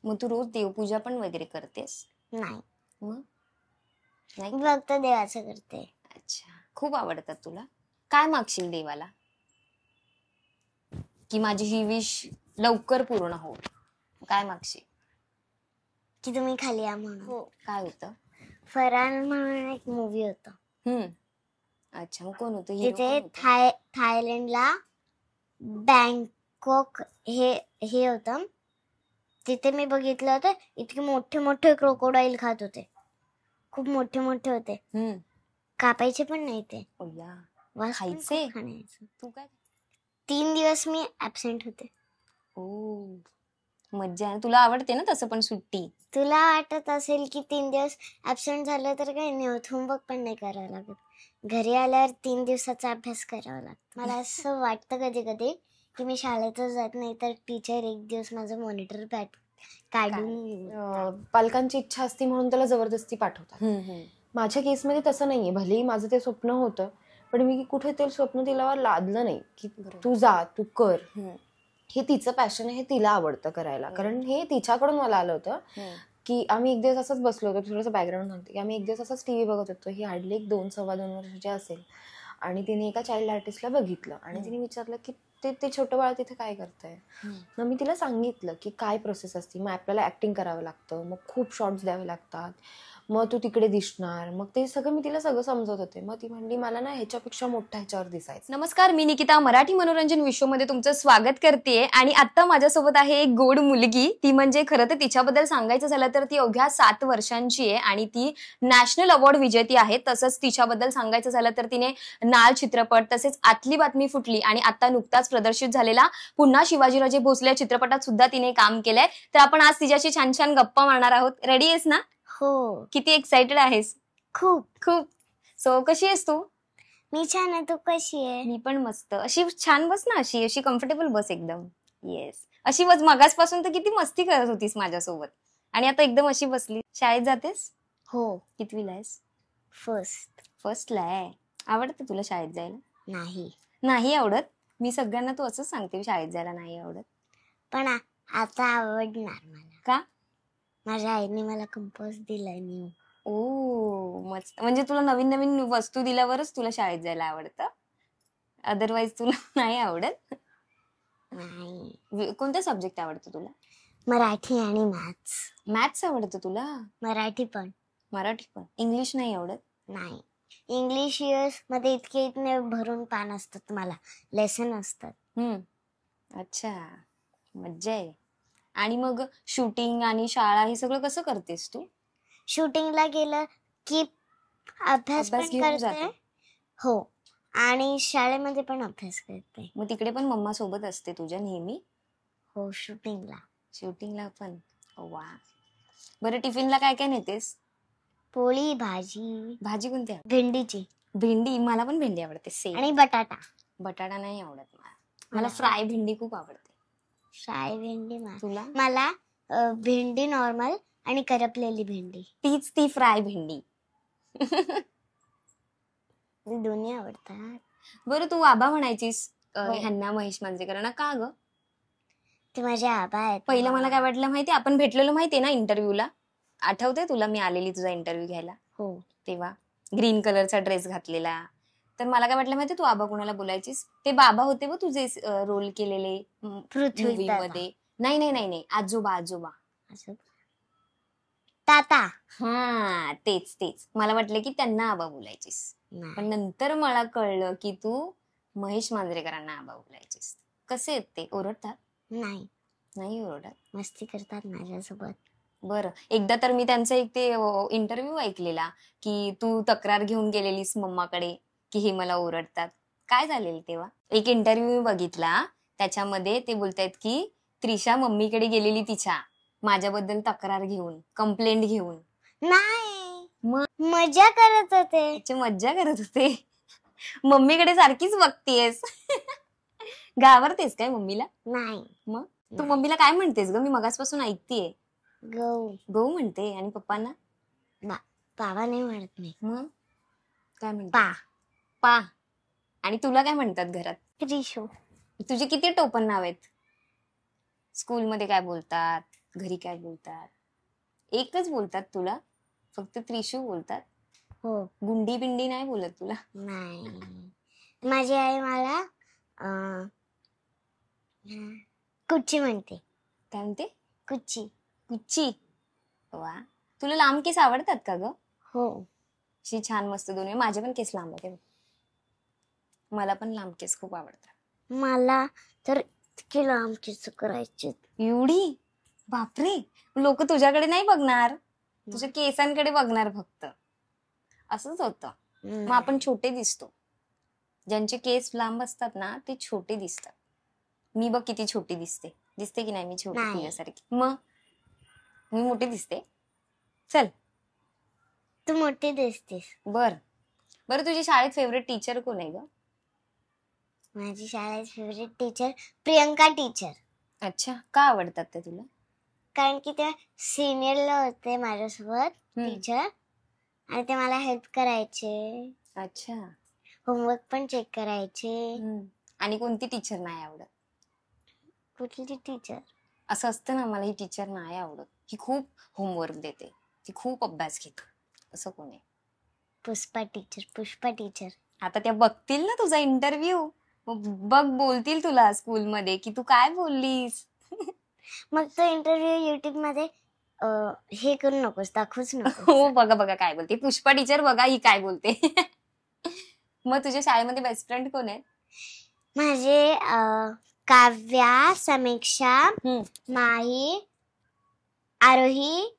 मग तू रोज देवपूजा पण वगैरे करतेस? नाही, मग नाही मी फक्त देवाचं करते. अच्छा, खूप आवडतात तुला. काय मागशील देवाला की माझी ही विश लवकर पूर्ण हो? काय मागशील? की तुम्ही खाली या म्हणून. हो. काय होतं? फरान म्हणून एक मूवी होतं. अच्छा, मग कोण होतं? तिथे थायलंडला बँकॉक हे होतं. तिथे मी बघितलं होतं, इतके मोठे मोठे क्रोकोडाईल खात होते. खूप मोठे मोठे होते. कापायचे पण नाही ते. खायचे? खाण्याचं. तू काय? 3 दिवस मी ऍबसेंट होते. ओ, मज्जा आहे. तुला आवडते ना तसं पण सुट्टी? तुला वाटत असेल की 3 दिवस ऍबसेंट झालं तर काही नाही होत, होमवर्क पण नाही करावं लागत. घरी आल्यावर 3 दिवसाचा अभ्यास करावा लागतो. मला असं वाटतं कधी कधी की मी शाळेतच जात नाही तर टीचर एक दिवस माझं मॉनिटर काढून. पालकांची इच्छा असती म्हणून त्याला जबरदस्ती पाठवतात. माझ्या केसमध्ये तसं नाहीये. भलेही माझं ते स्वप्न होतं, पण मी कुठे ते स्वप्न तिला लादलं नाही की तू जा, तू कर. हे तिचं पॅशन आहे, हे तिला आवडतं करायला. कारण हे तिच्याकडून मला आलं होतं की आम्ही एक दिवस असंच बसलो होतो. थोडंसं बॅकग्राऊंड सांगते की आम्ही एक दिवस असंच टीव्ही बघत होतो. ही हार्डली एक 2-2.25 वर्षाची असेल आणि तिने एका चाइल्ड आर्टिस्टला बघितलं आणि तिने विचारलं की ते छोटं बाळ तिथे काय करतंय. मग मी तिला सांगितलं की काय प्रोसेस असते. मग आपल्याला ऍक्टिंग करावं लागतं, मग खूप शॉर्ट्स द्यावे लागतात, मग तू तिकडे दिसणार. मग ते सगळं मी तिला सगळं समजत होते. मग ती म्हणली मला ना ह्याच्यापेक्षा मोठ्या ह्याच्यावर दिसायचं. नमस्कार, मी निकिता मराठी मनोरंजन विश्वमध्ये तुमचं स्वागत करते. आणि आता माझ्यासोबत आहे एक गोड मुलगी. ती म्हणजे खरं तर तिच्याबद्दल सांगायचं झालं तर ती अवघ्या 7 वर्षांची आहे आणि ती नॅशनल अवॉर्ड विजेती आहे. तसंच तिच्याबद्दल सांगायचं झालं तर तिने नाल चित्रपट, तसेच आतली बातमी फुटली आणि आता नुकताच प्रदर्शित झालेला पुन्हा शिवाजीराजे भोसले चित्रपटात सुद्धा तिने काम केलंय. तर आपण आज तिच्याशी छान छान गप्पा मारणार आहोत. रेडी आहेस ना? हो. किती एक्साइटेड आहेस? खूप खूप. सो कशी आहेस तू? मी छान आहे. तू कशी आहे? मी पण मस्त. अशी छान बस ना, अशी कम्फर्टेबल बस एकदम. येस, अशी बस. मगासपासून तर किती मस्ती करत होतीस माझ्यासोबत आणि आता एकदम अशी बसली. शाळेत जातेस? हो. कितवीला आहेस? फर्स्टला आहे. आवडतं तुला शाळेत जायला? नाही आवडत? मी सगळ्यांना तू असंच सांगते शाळेत जायला नाही आवडत. पण आता आवडणार मला. का? माझ्या आईने मला कंपास दिलाय न्यू. ओ, मस्त. म्हणजे तुला नवीन नवीन वस्तू दिल्यावरच तुला शाळेत जायला आवडतं, अदरवाईज तुला नाही आवडत? नाही. कोणतं सब्जेक्ट आवडतं तुला? मराठी आणि मॅथ्स आवडतं तुला? मराठी पण. इंग्लिश नाही आवडत? नाही. इंग्लिश इयर्स मध्ये इतके भरून पान असतात. मला लेसन असतात. अच्छा, मज्जा आहे. आणि मग शूटिंग आणि शाळा हे सगळं कसं करतेस तू? शूटिंगला गेलं की अभ्यास पण घेऊन करते. जाते? हो. आणि शाळेमध्ये पण अभ्यास करते. मग तिकडे पण मम्मा सोबत असते तुझ्या नेहमी? हो, शूटिंगला पण. वा. बरं, टिफिनला काय काय नेतेस? पोळी, भाजी कोणती? भेंडीची. भेंडी? मला पण भेंडी आवडते. सेम. आणि बटाटा नाही आवडत मला. फ्राय भेंडी खूप आवडते. फ्राय भेंडी. तुला? मला भेंडी नॉर्मल आणि करपलेली भेंडी. तीच ती फ्राय भेंडी. दोन्ही आवडतात. बरं, तू आबा म्हणायचीस ह्यांना, महेश मांजरेकरांना, का ग? ते माझे आबा आहेत. पहिलं मला काय वाटलं माहिती, आपण भेटलेलो माहितीये ना इंटरव्ह्यूला? आठवते तुला? मी आलेली तुझा इंटरव्ह्यू घ्यायला. हो. तेव्हा ग्रीन कलरचा ड्रेस घातलेला. तर मला काय वाटलं माहिती, तू आबा कोणाला बोलायचीस? ते बाबा होते व तुझे रोल केलेले मूवीमध्ये. नाही, आजोबा. ताता. हा, तेच. मला वाटलं की त्यांना आबा बोलायचीस, पण नंतर मला कळलं की तू महेश मांजरेकरांना आबा बोलायचीस. कसे आहेत ते? ओरडतात? नाही ओरडत. मस्ती करतात माझ्यासोबत. बरं, एकदा तर मी त्यांचा एक ते इंटरव्ह्यू ऐकलेला की तू तक्रार घेऊन गेलेलीस मम्माकडे की हे मला ओरडतात. काय झालेलं तेव्हा? एक इंटरव्ह्यू बघितला, त्याच्यामध्ये ते बोलतायत की त्रिशा मम्मीकडे गेलेली तिच्या माझ्याबद्दल तक्रार घेऊन, कंप्लेंट घेऊन. नाही, मजा करत होते. मज्जा करत होते. मम्मीकडे सारखीच बघतीयस. घाबरतेस काय मम्मीला? नाही. मग तू मम्मीला काय म्हणतेस ग? मी मगासपासून ऐकतेय. गौ म्हणते. आणि पप्पांना? बाबा नाही म्हणत मी. मग काय म्हणते? पा. आणि तुला काय म्हणतात घरात? त्रिशू. तुझे किती टोपण नाव आहेत? स्कूलमध्ये काय बोलतात? घरी काय बोलतात? एकच बोलतात तुला? फक्त त्रिशू बोलतात? हो. गुंडी बिंडी नाही बोलत तुला? नाही, माझी आई मला कुच्ची म्हणते. काय म्हणते? कुच्ची. कुच्ची. वा, तुला लांब केस आवडतात का ग? हो. अशी छान मस्त दोन्ही. माझे पण केस लांब आहेत. मला पण लांब केस खूप आवडतात. मला तर इतके लांब केस करायचे. एवढी? बापरे, लोक तुझ्याकडे नाही बघणार, तुझ्या केसांकडे बघणार फक्त. असंच होतं. मग आपण छोटे दिसतो. ज्यांचे केस लांब असतात ना ते छोटे दिसतात. मी बघ किती छोटी दिसते. दिसते की नाही मी छोटी नाही. तुझ्यासारखी? मग मी मोठी दिसते. चल. तू मोठी दिसतेस. बरं तुझी शाळेत फेवरेट टीचर कोण आहे ग? माझी शाळेत फेवरेट टीचर प्रियंका टीचर. अच्छा, का आवडतात ते तुला? कारण की ते सिनियरला होते माझ्यासोबत टीचर, आणि ते मला हेल्प करायचे. अच्छा. होमवर्क पण चेक करायचे. आणि कोणती टीचर नाही आवडत? कुठली टीचर? असं असतं ना, मला ही टीचर नाही आवडत, ही खूप होमवर्क देते, ती खूप अभ्यास घेते, असं कोण आहे? पुष्पा टीचर. आता त्या बघतील ना तुझा इंटरव्ह्यू, बघ बोलतील तुला स्कूलमध्ये की तू काय बोललीस. मग तो इंटरव्ह्यू युट्यूब मध्ये हे करू नकोस, दाखवूच नकोस. हो, बघा काय बोलते पुष्पा टीचर, बघा ही काय बोलते. मग तुझ्या शाळेमध्ये बेस्ट फ्रेंड कोण आहे? माझे काव्या, समीक्षा, माही, आरोही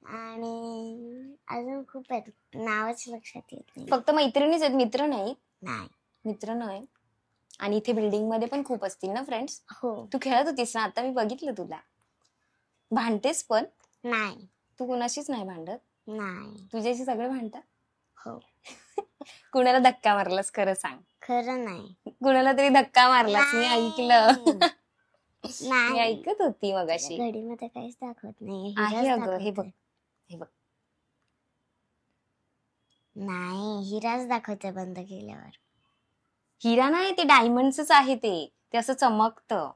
आणि अजून खूप आहेत, नावच लक्षात येत नाही. फक्त मैत्रिणीच आहेत, मित्र नाही? नाही. मित्र नाही. आणि इथे बिल्डिंग मध्ये पण खूप असतील ना फ्रेंड्स? हो. तू खेळत होतीस ना, आता मी बघितलं तुला. भांडतेस पण? नाही. तू कोणाशीच नाही भांडत? नाही. तुझ्याशी सगळे भांडतात? हो. कुणाला धक्का मारलास खरं सांग? खरं नाही. कुणाला तरी धक्का मारलास, मी ऐकलं. नाही. मी ऐकत होती मगाशी. घडीमध्ये काहीच दाखवत नाही. आहे अगं, हे बघ. नाही, हिराच दाखवते बंद केल्यावर. हिरा नाही, ते डायमंडच आहे. ते असं चमकतं.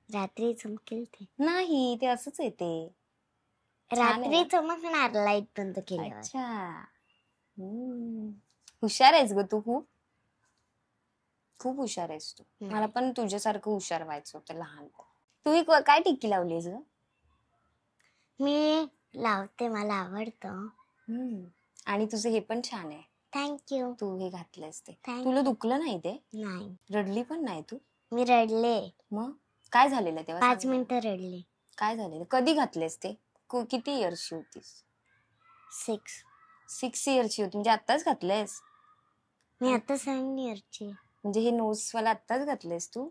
रात्री चमकेल ते? नाही, ते असंच आहे ते. रात्री चमकणार लाईट बंद केल्यावर. अच्छा. हुशार आहेस ग तू, खूप हुशार आहेस तू. मला पण तुझ्यासारखं हुशार व्हायचं होतं लहान. तू काय टिक्की लावलीस ग? मी लावते, मला आवडतं. आणि तुझं हे पण छान आहे. थँक्यू. तू हे घातलंस ते. तुला दुखलं नाही ते? नाही. रडली पण नाही तू? मी रडले. मग काय झालेलं तेव्हा? 5 मिनिटं रडले. काय झालेलं? कधी घातलेस ते? किती इयर्सची होतीस? 6 इयर्सची होती म्हणजे आत्ताच घातलेस? मी आता 7 इयर्सची. म्हणजे हे नोज वाला आत्ताच घातलेस तू?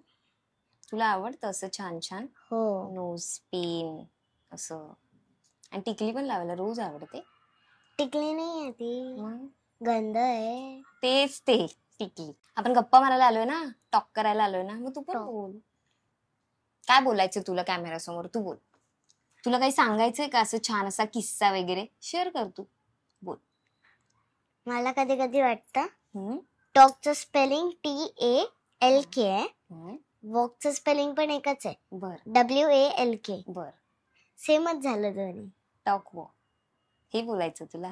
तुला आवडतं असं छान छान? हो. नोज पिन असं. आणि टिकली पण लावायला रोज आवडते? टिकली नाही आहे ती, गंध आहे. तेच ते टिकली. आपण गप्पा मारायला आलोय ना, टॉक करायला आलोय ना, मग तू पण बोल. काय बोलायचं तुला कॅमेरा समोर? तू बोल. तुला काही सांगायचंय का असं छान असा किस्सा वगैरे? शेअर कर तू, बोल. मला कधी कधी वाटतं टॉकचं स्पेलिंग TALK आहे, वॉकचं स्पेलिंग पण एकच आहे. WALK. बर, सेमच झालं दोन्ही. टॉक वॉक हे बोलायचं तुला.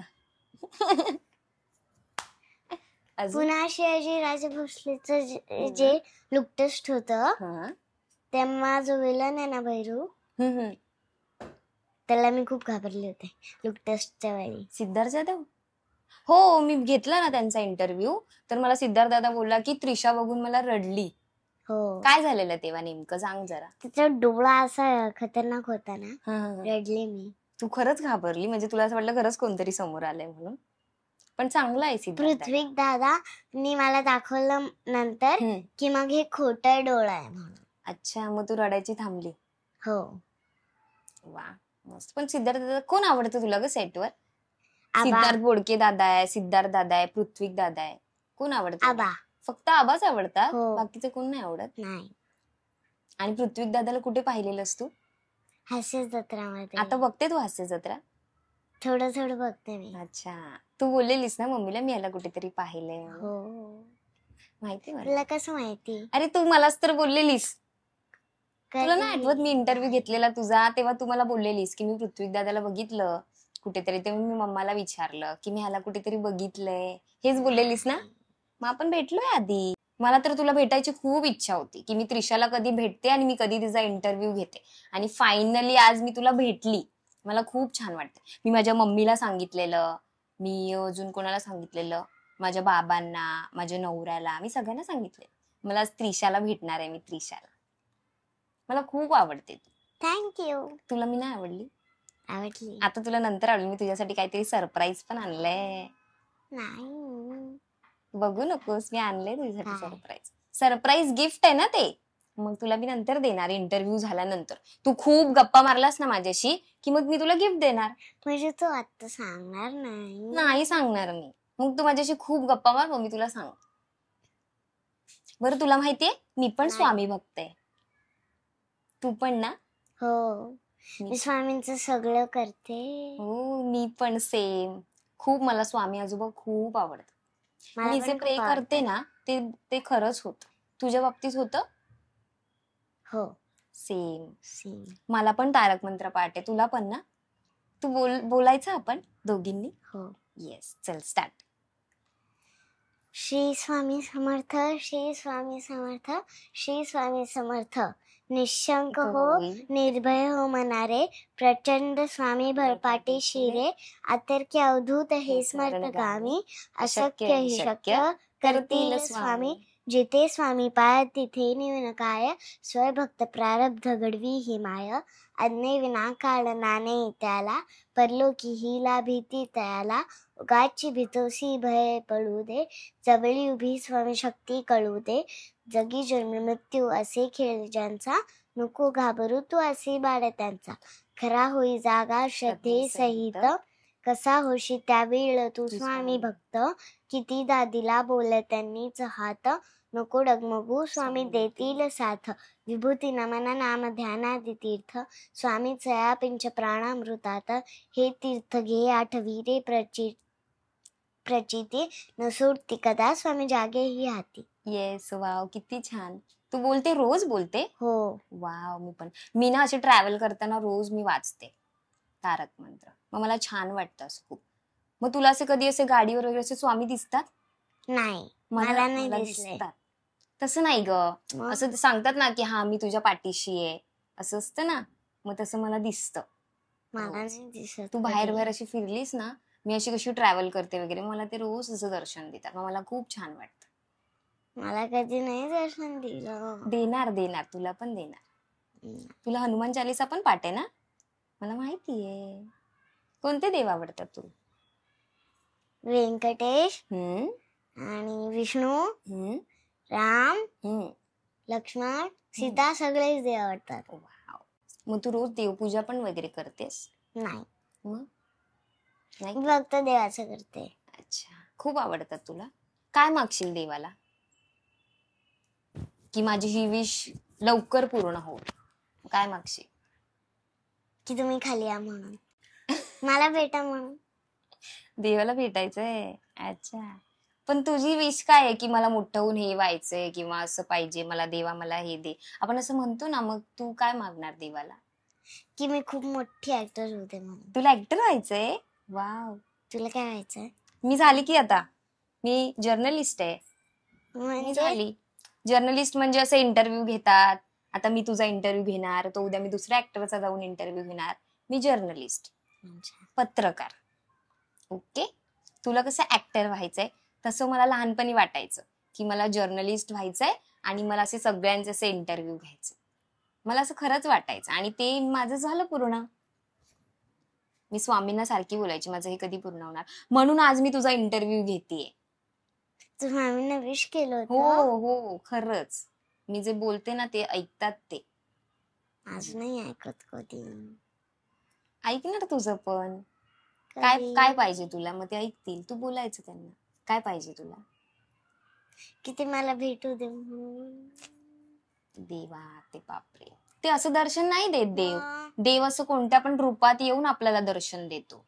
पुन्हा शिवाजी राजे भोसलेचं जे लुक टेस्ट होतं तेव्हा जो विलन आहे ना भैरू, त्याला मी खूप घाबरले होते लुक टेस्टच्या वेळी. सिद्धार्थ जाधव? हो, मी घेतला ना त्यांचा इंटरव्ह्यू, तर मला सिद्धार्थ दादा बोलला की त्रिशा बघून मला रडली. हो. काय झालेलं तेव्हा नेमकं सांग जरा. त्याचा डोळा असा खतरनाक होता ना, रडले मी. तू खरंच घाबरली? म्हणजे तुला असं वाटलं खरंच कोणतरी समोर आलंय म्हणून? पण चांगला आहे सिद्धार्थ. पृथ्वी दादानी मला दाखवलं नंतर की मग हे खोटा डोळा आहे म्हणून. अच्छा, मग तू रडायची थांबली? हो. वा, मस्त. पण सिद्धार्थ दादा कोण आवडतं तुला ग सेटवर? सिद्धार्थ बोडके दादा आहे, सिद्धार्थ दादा आहे, पृथ्वी दादा आहे, कोण आवडतं? आबा. फक्त आबाच आवडतात? हो. बाकीचं कोण नाही आवडत? नाही. आणि पृथ्वी दादाला कुठे पाहिलेलंस तू? हास्य जत्रामध्ये. आता बघते तू हास्य जत्रा? थोडं थोडं बघते मी. अच्छा, तू बोललेलीस ना मम्मीला मी याला कुठेतरी पाहिलंय. हो. माहिती मला. तुला कसं माहिती? अरे तू मलाच तर बोललेलीस. तुला नाही आठवत मी इंटरव्ह्यू घेतलेला तुझा, तेव्हा तू मला बोललेलीस की मी पृथ्वी दादाला बघितलं कुठेतरी, तेव्हा मी मम्माला विचारलं की मी ह्याला कुठेतरी बघितलंय, हेच बोललेलीस ना. मग आपण भेटलोय आधी. मला तर तुला भेटायची खूप इच्छा होती की मी त्रिशाला कधी भेटते आणि मी कधी तिचा इंटरव्ह्यू घेते, आणि फायनली आज मी तुला भेटली. मला खूप छान वाटतं. मी माझ्या मम्मीला सांगितलेलं, मी अजून कोणाला सांगितलेलं, माझ्या बाबांना, माझ्या नवऱ्याला, मी सगळ्यांना सांगितले मला आज त्रिशाला भेटणार आहे. मी त्रिशाला, मला खूप आवडते. थँक्यू. तुला मी नाही आवडली? आवडली. आता तुला नंतर आवडली. मी तुझ्यासाठी काहीतरी सरप्राईज पण आणलंय. नाही बघू नकोस, मी आणलंय तुझ्यासाठी काय? सरप्राईज. सरप्राईज गिफ्ट आहे ना ते. मग तुला मी नंतर देणार, इंटरव्ह्यू झाल्यानंतर. तू खूप गप्पा मारलास ना माझ्याशी की मग मी तुला गिफ्ट देणार. म्हणजे तू आता सांगणार नाही? नाही सांगणार मी. मग तू माझ्याशी खूप गप्पा मार, मग मी तुला सांग. बरं तुला माहितीये मी पण नाही. स्वामी भक्त आहे. तू पण ना? हो, मी स्वामींचं सगळं करते. हो, मी पण सेम. खूप मला स्वामी आजोबा खूप आवडतात. मला मी पण जे खूप प्रे करते आवडतं. ना ते खरंच होत. तुझ्या बाबतीत होतं? हो, सेम. सेम. मला पण तारक मंत्र पाठ आहे. तुला पण ना? तू बोलायचं आपण दोघींनी. हो. येस, चल स्टार्ट. श्री स्वामी समर्थ, श्री स्वामी समर्थ, श्री स्वामी समर्थ. निशंक हो, निर्भय हो मनारे, प्रचंड स्वामी भरपाटी शिरे, अतर्क्य अवधूत हे स्मर्तगामी, अशक्य हि शक्य करतील स्वामी. जिथे स्वामी पाय तिथे निविन काय, स्वयंभक्त प्रारब्ध घडवी ही माय. अज्ञे विना काळ नाणे त्याला, परलोकी हिला भीती तयाला. उगाची भीतोसी भय पळू दे, जवळी उभी स्वामी शक्ती कळू दे. जगी जन्म मृत्यू असे खेळ ज्यांचा, नको घाबरू तू असे बाळ त्यांचा. खरा होई जागा श्रद्धे सहित, कसा होशी त्यावेळ तू स्वामी भक्त. कितीदा दिला बोल त्यांनीच हात, नको डगमगू स्वामी देतील साथ. विभूती नमन नाम ध्यानादि तीर्थ, स्वामी चया पिंच प्राणामृतात. हे तीर्थ घे आठवी रे प्रचिती, न सोडती कदा स्वामी जागे ही हाती. येस, वाव, किती छान. तू बोलते, रोज बोलते? हो. वाव, मी पण. मी ना असे ट्रॅव्हल करताना रोज मी वाचते तारक मंत्र. मग मला छान वाटतं असं खूप. मग तुला असे कधी असे गाडीवर वगैरे असे स्वामी दिसतात? नाही, मला नाही दिसले. दिसतात. तसं नाही ग, मग? असं सांगतात ना की हा मी तुझ्या पाठीशी आहे, असं असतं ना. मग तसं मला दिसतं. मला नाही दिसत. तू बाहेर बाहेर अशी फिरलीस ना, मी अशी कशी ट्रॅव्हल करते वगैरे, मला ते रोज असं दर्शन देतात. मग मला खूप छान वाटतं. मला कधी नाही दर्शन दिलं. देणार देणार, तुला पण देणार. तुला हनुमान चालीसा पण पाठ आहे ना? मला माहितीये. कोणते देव आवडतात तुला? व्यंकटेश आणि विष्णू, राम, लक्ष्मण, सीता, सगळेच देव आवडतात. वाव. मग तू रोज देवपूजा पण वगैरे करतेस? नाही, मग नाही मी का? फक्त देवाचं करते. अच्छा, खूप आवडतात तुला. काय मागशील देवाला की माझी ही विश लवकर पूर्ण हो? काय मागशील? की तुम्ही खाली या म्हणून, मला भेटा म्हणून. देवाला भेटायचंय? अच्छा, पण तुझी विश काय आहे की मला मोठं होऊन हे व्हायचंय किंवा असं पाहिजे मला, देवा मला हे दे, आपण असं म्हणतो ना. मग तू काय मागणार देवाला? की मी खूप मोठी ऍक्टर होते म्हणून. तुला ऍक्टर व्हायचंय? वाव. तुला काय व्हायचंय? मी झाली की आता मी जर्नलिस्ट आहे. मी म्हणजे झाली जर्नलिस्ट. म्हणजे असं इंटरव्ह्यू घेतात. आता मी तुझा इंटरव्ह्यू घेणार, तो उद्या मी दुसऱ्या ऍक्टरचा जाऊन इंटरव्ह्यू घेणार. मी जर्नलिस्ट, पत्रकार. ओके. तुला कसं ऍक्टर व्हायचंय तसं मला लहानपणी वाटायचं की मला जर्नलिस्ट व्हायचंय आणि मला असे सगळ्यांचे असे इंटरव्ह्यू घ्यायचे. मला असं खरंच वाटायचं आणि ते माझं झालं पूर्ण. मी स्वामींना सारखी बोलायची माझं हे कधी पूर्ण होणार, म्हणून आज मी तुझा इंटरव्ह्यू घेतेय. तू मामींना विश केलं हो होतं? हो, खरंच. मी जे बोलते ना ते ऐकतात ते. आज नाही ऐकत कधी. ऐकणार तुझं पण. काय कधी? काय पाहिजे तुला, मग ते ऐकतील. तू बोलायचं त्यांना काय पाहिजे तुला. की ते मला भेटू दे म्हणून. देवा, ते बापरे, ते असं दर्शन नाही देत देव. मग? देव असं कोणत्या पण रूपात येऊन आपल्याला दर्शन देतो,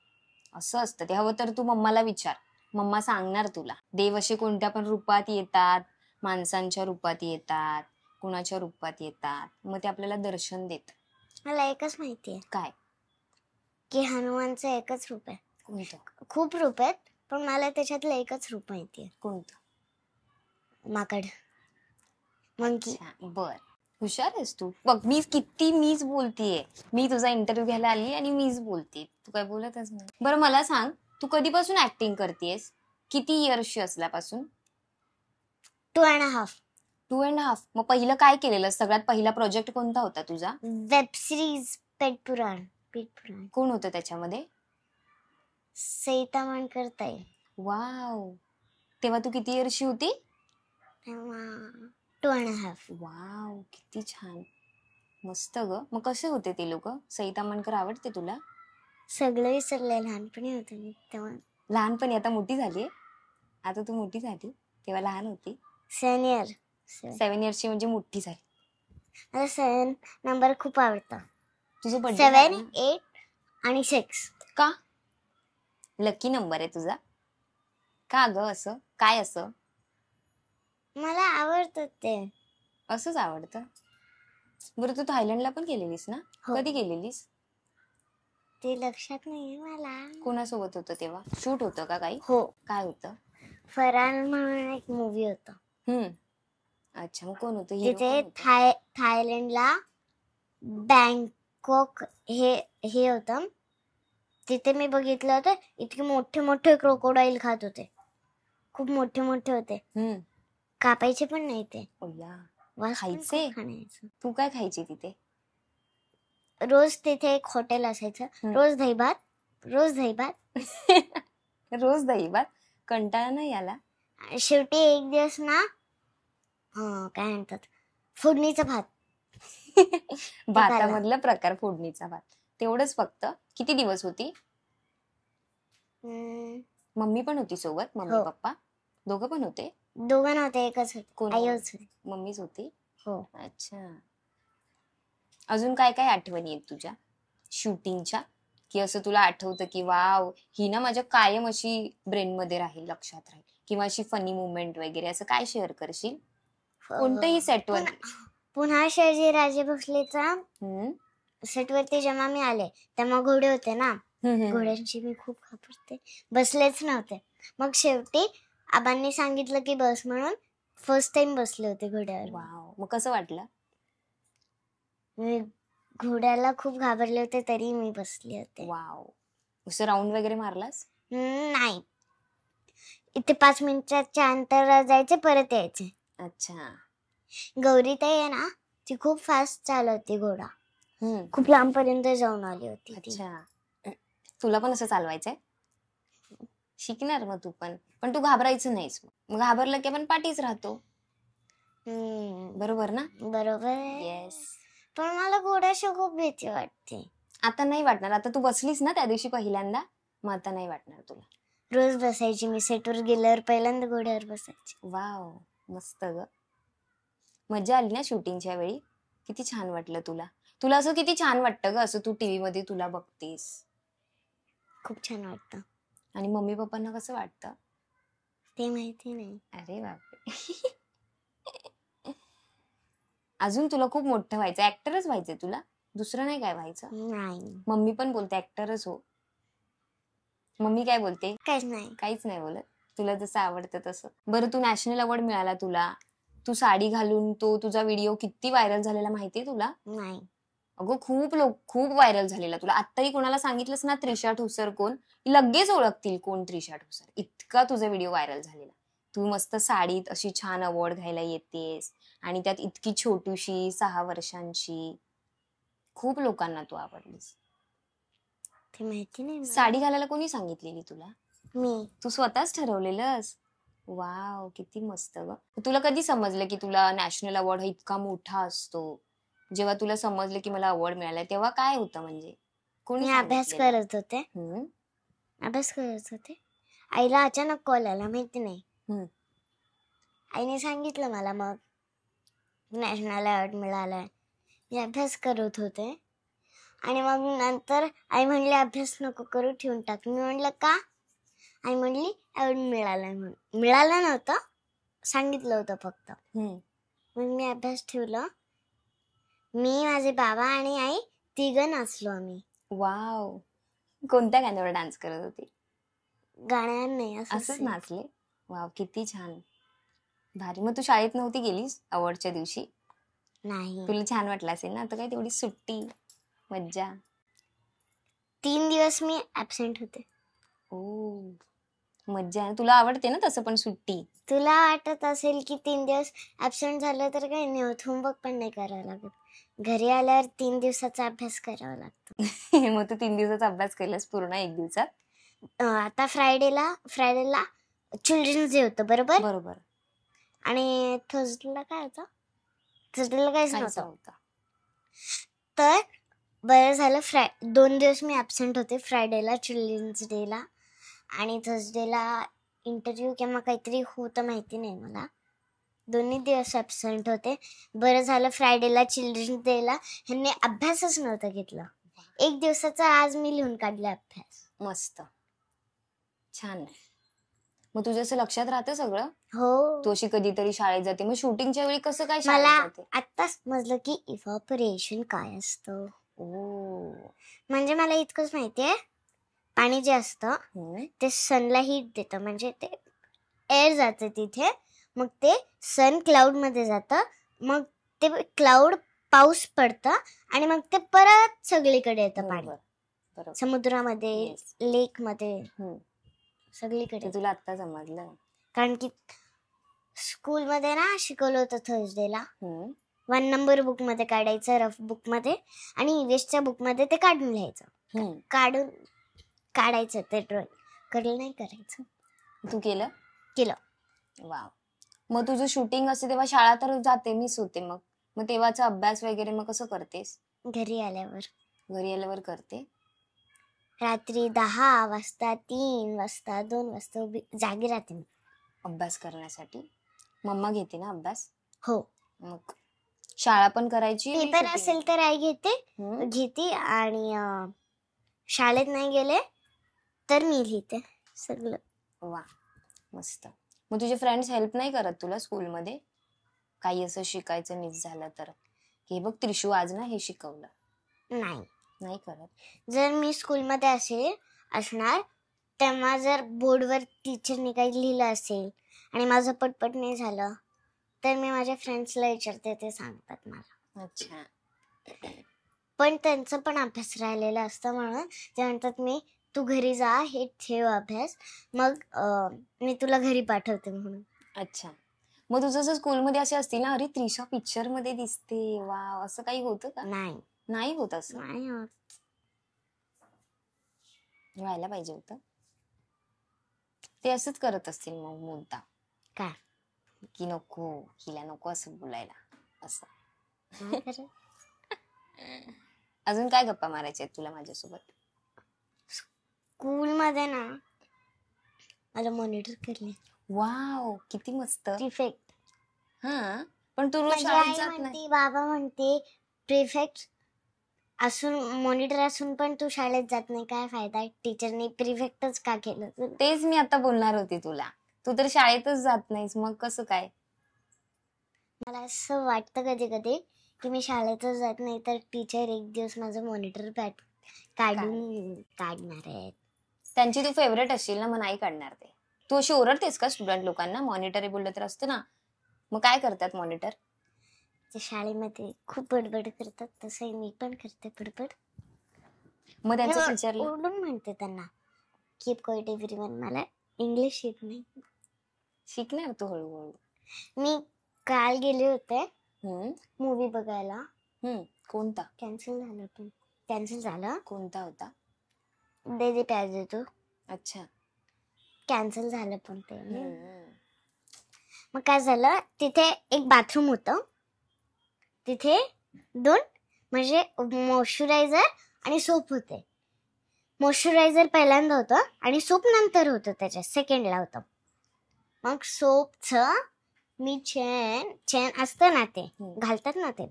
असं असतं ते. हवं तर तू मम्माला विचार, मम्मा सांगणार तुला. देव असे कोणत्या पण रूपात येतात, माणसांच्या रूपात येतात कुणाच्या रूपात येतात, मग ते आपल्याला दर्शन देत. मला एकच माहितीये काय? की हनुमानचं एकच रूप आहे. कोणतं? खूप रूप आहेत पण मला त्याच्यातलं एकच रूप माहितीये. कोणतं? माकड, मंकी. अच्छा, बर. हुशार आहेस तू. बघ मीच बोलतीये. मी तुझा इंटरव्ह्यू घ्यायला आली आणि मीच बोलते, तू काय बोलतच नाही. बरं मला सांग, तू कधीपासून ऍक्टिंग करतेस? किती इयर्सची असल्यापासून? 2.5. 2.5. मग पहिलं काय केलेलं? सगळ्यात पहिला प्रोजेक्ट कोणता होता तुझा? वेब सिरीज पेट पुराण. कोण होतं त्याच्यामध्ये? सईता मानकर ताई. वाव. तेव्हा तू किती इयर्सची होती? 2.5. वाव, किती छान. मस्त ग. मग कसे होते ते लोक? सईता मानकर आवडते तुला? सगळं विसरलंय, लहानपणी होते मी तेव्हा. लहानपणी, आता मोठी झाली. आता तू मोठी झाली, तेव्हा लहान होती. 7 इयर. 7 इयर्सची म्हणजे मोठी झाली. मला 7 नंबर खूप आवडतं. तुझं बर्थडे 7, 8 आणि 6. का? लकी नंबर आहे तुझा का ग? असं काय? असं मला आवडतं ते. असंच आवडतं. बरं तू थायलंडला पण गेलेलीस ना? हो. कधी गेलेलीस? ते लक्षात नाहीये मला. कोणासोबत होतं तेव्हा? शूट होतं का काही? हो, काय होतं? फरान म्हणून एक मूवी होता. अच्छा, मग कोण होतं? हिरो तिथे कोण होतं? थायलंडला बँकॉक हे होतं. तिथे मी बघितलं होतं, इतके मोठे मोठे क्रोकोडाईल खात होते. खूप मोठे मोठे होते. कापायचे पण नाही ते. ओया. वास पण खायचे? खूप खाण्याचं. तू काय खायची तिथे? रोज तिथे एक हॉटेल असायचं. रोज दहीभात. रोज दही भात. कंटाळा नाही आला? शेवटी एक दिवस ना काय म्हणतात, फोडणीचा भात. भातामधला प्रकार फोडणीचा भात. तेवढंच फक्त? किती दिवस होती? मम्मी पण होती सोबत? मम्मी हो. पप्पा दोघं पण होते? दोघं नव्हते, एकच होते. कोण? आई होती. मम्मीच होती. हो. अच्छा. अजून काय काय आठवणी आहेत तुझ्या शूटिंगच्या, की असं तुला आठवतं की वाव, ही ना माझ्या कायम अशी ब्रेन मध्ये राहील, लक्षात राहील, किंवा अशी फनी मुवमेंट वगैरे, असं काय शेअर करशील? कोणतंही सेटवर. पुन्हा शहाजी राजे भोसलेचा सेटवरती जेव्हा मी आले तेव्हा घोडे होते ना. घोड्यांची मी खूप घाबरते, बसलेच नव्हते. मग शेवटी आबांनी सांगितलं की बस म्हणून फर्स्ट टाइम बसले होते घोड्यावर. वाव. मग कसं वाटलं? मी घोड्याला खूप घाबरले होते तरी मी बसले होते. वाव. असं राऊंड वगैरे मारलास? नाही, इथे 5 मिनिटाच्या अंतरावर जायचे, परत यायचे. अच्छा. गौरीताई आहे ना, ती खूप फास्ट चालवते घोडा. खूप लांब पर्यंत जाऊन आली होती. अच्छा. तुला पण असं चालवायचंय? शिकणार मग तू पण तू घाबरायचं नाहीस. मग घाबरलं की आपण पाठीच राहतो. बरोबर ना? बरोबर. येस. पण मला घोड्याशी खूप भीती वाटते. आता नाही वाटणार. आता तू बसलीस ना त्या दिवशी पहिल्यांदा, मग आता नाही वाटणार तुला. रोज बसायची मी, सेटवर गेल्यावर पहिल्यांदा घोड्यावर बसायची. वाव, मस्त ग. मजा आली ना शूटिंगच्या वेळी? किती छान वाटलं तुला असं किती छान वाटतं ग, असं तू टीव्ही मध्ये तुला बघतेस? खूप छान वाटतं. आणि मम्मी पप्पांना कसं वाटतं ते माहिती नाही. अरे बापरे. अजून तुला खूप मोठं व्हायचं, ऍक्टरच व्हायचंय तुला, दुसरं नाही काय व्हायचं? नाही. मम्मी पण बोलते ऍक्टरच हो. मम्मी काय बोलते? काहीच नाही बोलत. तुला जसं आवडतं तसं. बरं, तू नॅशनल अवॉर्ड मिळाला तुला, तू साडी घालून तो तुझा व्हिडिओ किती व्हायरल झालेला माहितीये तुला? नाही. अगं खूप व्हायरल झालेला. तुला आत्ताही कोणाला सांगितलंस ना त्रिशा ठोसर कोण, लगेच ओळखतील कोण त्रिशा ठोसर. इतका तुझा व्हिडिओ व्हायरल झालेला. तू मस्त साडीत अशी छान अवॉर्ड घ्यायला येतेस आणि त्यात इतकी छोटूशी 6 वर्षांची. खूप लोकांना तू आवडलीस. ते माहिती नाही. साडी घालायला कोणी सांगितलेली तुला? मी. तू स्वतःच ठरवलेलंस? वाव, किती मस्त ग. तुला कधी समजलं की तुला नॅशनल अवॉर्ड हा इतका मोठा असतो? जेव्हा तुला समजलं की मला अवॉर्ड मिळालाय तेव्हा काय होतं, म्हणजे कोणी? मी अभ्यास करत होते. आईला अचानक कॉल आला, माहिती नाही. आईने सांगितलं मला, मग नॅशनल अवॉर्ड मिळालाय. मी अभ्यास करत होते आणि मग नंतर आई म्हणली अभ्यास नको करू, ठेवून टाक. मी म्हणलं का? आई म्हणली अवॉर्ड मिळालाय म्हणून. मिळालं नव्हतं, सांगितलं होतं फक्त. मग मी अभ्यास ठेवला. मी, माझे बाबा आणि आई तिघं नाचलो आम्ही. वाव, कोणत्या गाण्यावर डान्स करत होती? गाण्या नाही, असंच असंच नाचले? वाव, किती छान, भारी. मग तू शाळेत नव्हती गेलीस अवॉर्डच्या दिवशी? नाही. तुला छान वाटलं असेल ना, आता काय तेवढी सुट्टी, मज्जा. 3 दिवस मी ऍबसेंट होते. ओ, मज्जा आहे. तुला आवडते ना तसं पण सुट्टी? तुला वाटत असेल की 3 दिवस ऍबसेंट झालं तर काही नाही होत, होमवर्क पण नाही करावं लागत. घरी आल्यावर 3 दिवसाचा अभ्यास करावा लागतो. मग तू 3 दिवसाचा अभ्यास केलास पूर्ण 1 दिवसात? आता फ्रायडेला चिल्ड्रन्स डे होतं, बरोबर. बरोबर. आणि थर्सडेला काय होतं? थर्सडेला काहीच काहीच नव्हतं. नव्हतं. तर बरं झालं, 2 दिवस मी ऍबसेंट होते, फ्रायडेला चिल्ड्रन्स डेला आणि थर्सडेला इंटरव्ह्यू किंवा काहीतरी होतं, माहिती नाही मला. दोन्ही दिवस ऍबसेंट होते. बरं झालं, फ्रायडेला चिल्ड्रन्स डेला ह्यांनी अभ्यासच नव्हता घेतला. 1 दिवसाचा आज मी लिहून काढला अभ्यास. मस्त, छान आहे. मग तुझं असं लक्षात राहतं सगळं? हो. तू अशी कधीतरी शाळेत जाते, मग शूटिंगच्या वेळी कसं काय मला शाळेत जाते? आत्ताच समजलं की इव्हॅपोरेशन काय असतं. ओ, म्हणजे मला इतकंच माहितीये, पाणी जे असतं हम्म. ते सनला हीट देतं, म्हणजे ते एअर जाते तिथे, मग ते सन क्लाउड मध्ये जातं, मग ते क्लाउड पाऊस पडतं आणि मग ते परत सगळीकडे येतं पाणी. बरोबर, बरोबर. समुद्रामध्ये, Yes. लेक मध्ये, हम्म. सगळीकडे. ते तुला आता समजलं? कारण की स्कूलमध्ये ना शिकवलं होतं थर्सडेला, हम्म. 1 नंबर बुक मध्ये काढायचं, रफ बुक मध्ये, आणि इंग्लिशच्या बुक मध्ये ते काढून लिहायचं. हम्म. काढायचं ते ड्रॉइंग, कडलं नाही करायचं. तू केलं? केलं. वाव. मग तुझं शूटिंग असते तेव्हा शाळा तर जाते, मिस होते, मग तेव्हाचा अभ्यास वगैरे मग कसं करतेस? घरी आल्यावर घरी आल्यावर करते? रात्री 10 वाजता, 3 वाजता, 2 वाजता जागी राहते मी अभ्यास करण्यासाठी. मम्मा घेते ना अभ्यास? हो. मग शाळा पण करायची? आणि पेपर shooting? असेल तर आई हम्म. घेते आणि शाळेत नाही गेले तर मी लिहिते सगळं. वा, मस्त. मग तुझे फ्रेंड्स हेल्प नाही करत तुला स्कूलमध्ये? काही असं शिकायचं मिस झालं तर, हे बघ त्रिशू आज ना हे शिकवलं, नाही करत? जर मी स्कूलमध्ये असणार तेव्हा जर बोर्डवर टीचरने काही लिहिलं असेल आणि माझं पटपट नाही झालं तर मी माझ्या फ्रेंड्सला विचारते, ते सांगतात मला. अच्छा. पण त्यांचं पण अभ्यास राहिलेला असतं, म्हणून ते म्हणतात तू घरी जा, हे ठेव अभ्यास, मग मी तुला घरी पाठवते म्हणून. अच्छा. मग तुझं जर स्कूलमध्ये असे असतील ना, अरे त्रिशा पिक्चर मध्ये दिसते, वा, असं काही होतं का? नाही होत असं? नाही होत. व्हायला पाहिजे होतं. ते असंच करत असतील मग मुद्दा, काय की नको, हिला नको असं बोलायला, असं. काय करायचं? अजून काय गप्पा मारायच्या आहेत तुला माझ्यासोबत? स्कूलमध्ये ना मला मॉनिटर करले. वाव, किती मस्त. प्रिफेक्ट. हा, पण तू रोज माझी शाळेत आई जात नाही? म्हणते, बाबा म्हणते, प्रिफेक्ट असून, मॉनिटर असून पण तू शाळेत जात नाही, काय फायदा? टीचरने प्रिफेक्टच का केलं तुला? तेच मी आता बोलणार होती तुला, तू तर शाळेतच जात नाहीस, मग कसं काय? मला असं वाटतं कधी कधी की मी शाळेतच जात नाही तर टीचर एक दिवस माझं मॉनिटर काढणार आहेत. त्यांची तू फेवरेट असशील ना, मग नाही काढणार ते. तू अशी ओरडतेस का स्टुडंट लोकांना? मॉनिटर बोललं तर असतं ना, मग काय करतात मॉनिटर? ते शाळेमध्ये खूप बडबड करतात, तसंही मी पण करते बडबड. मग त्यांचं टीचरला ओरडून म्हणते त्यांना, कीप क्वाइट एव्हरीवन. मला इंग्लिश येत नाही. शिकणार तू हळूहळू. मी काल गेले होते हम्म. मूवी बघायला. कोणता? कॅन्सल झालं. कोणता होता? दे दे प्यार दे तू. अच्छा. कॅन्सल झालं पण ते. मग काय झालं, तिथे एक बाथरूम होतं, तिथे 2 म्हणजे मॉइश्चरायझर आणि सोप होते. मॉइश्चरायझर पहिल्यांदा होतं आणि सोप नंतर होतं, त्याच्या सेकंडला होतं. मग सोपचं मी चेन असतं ना, ते घालतात ना, ते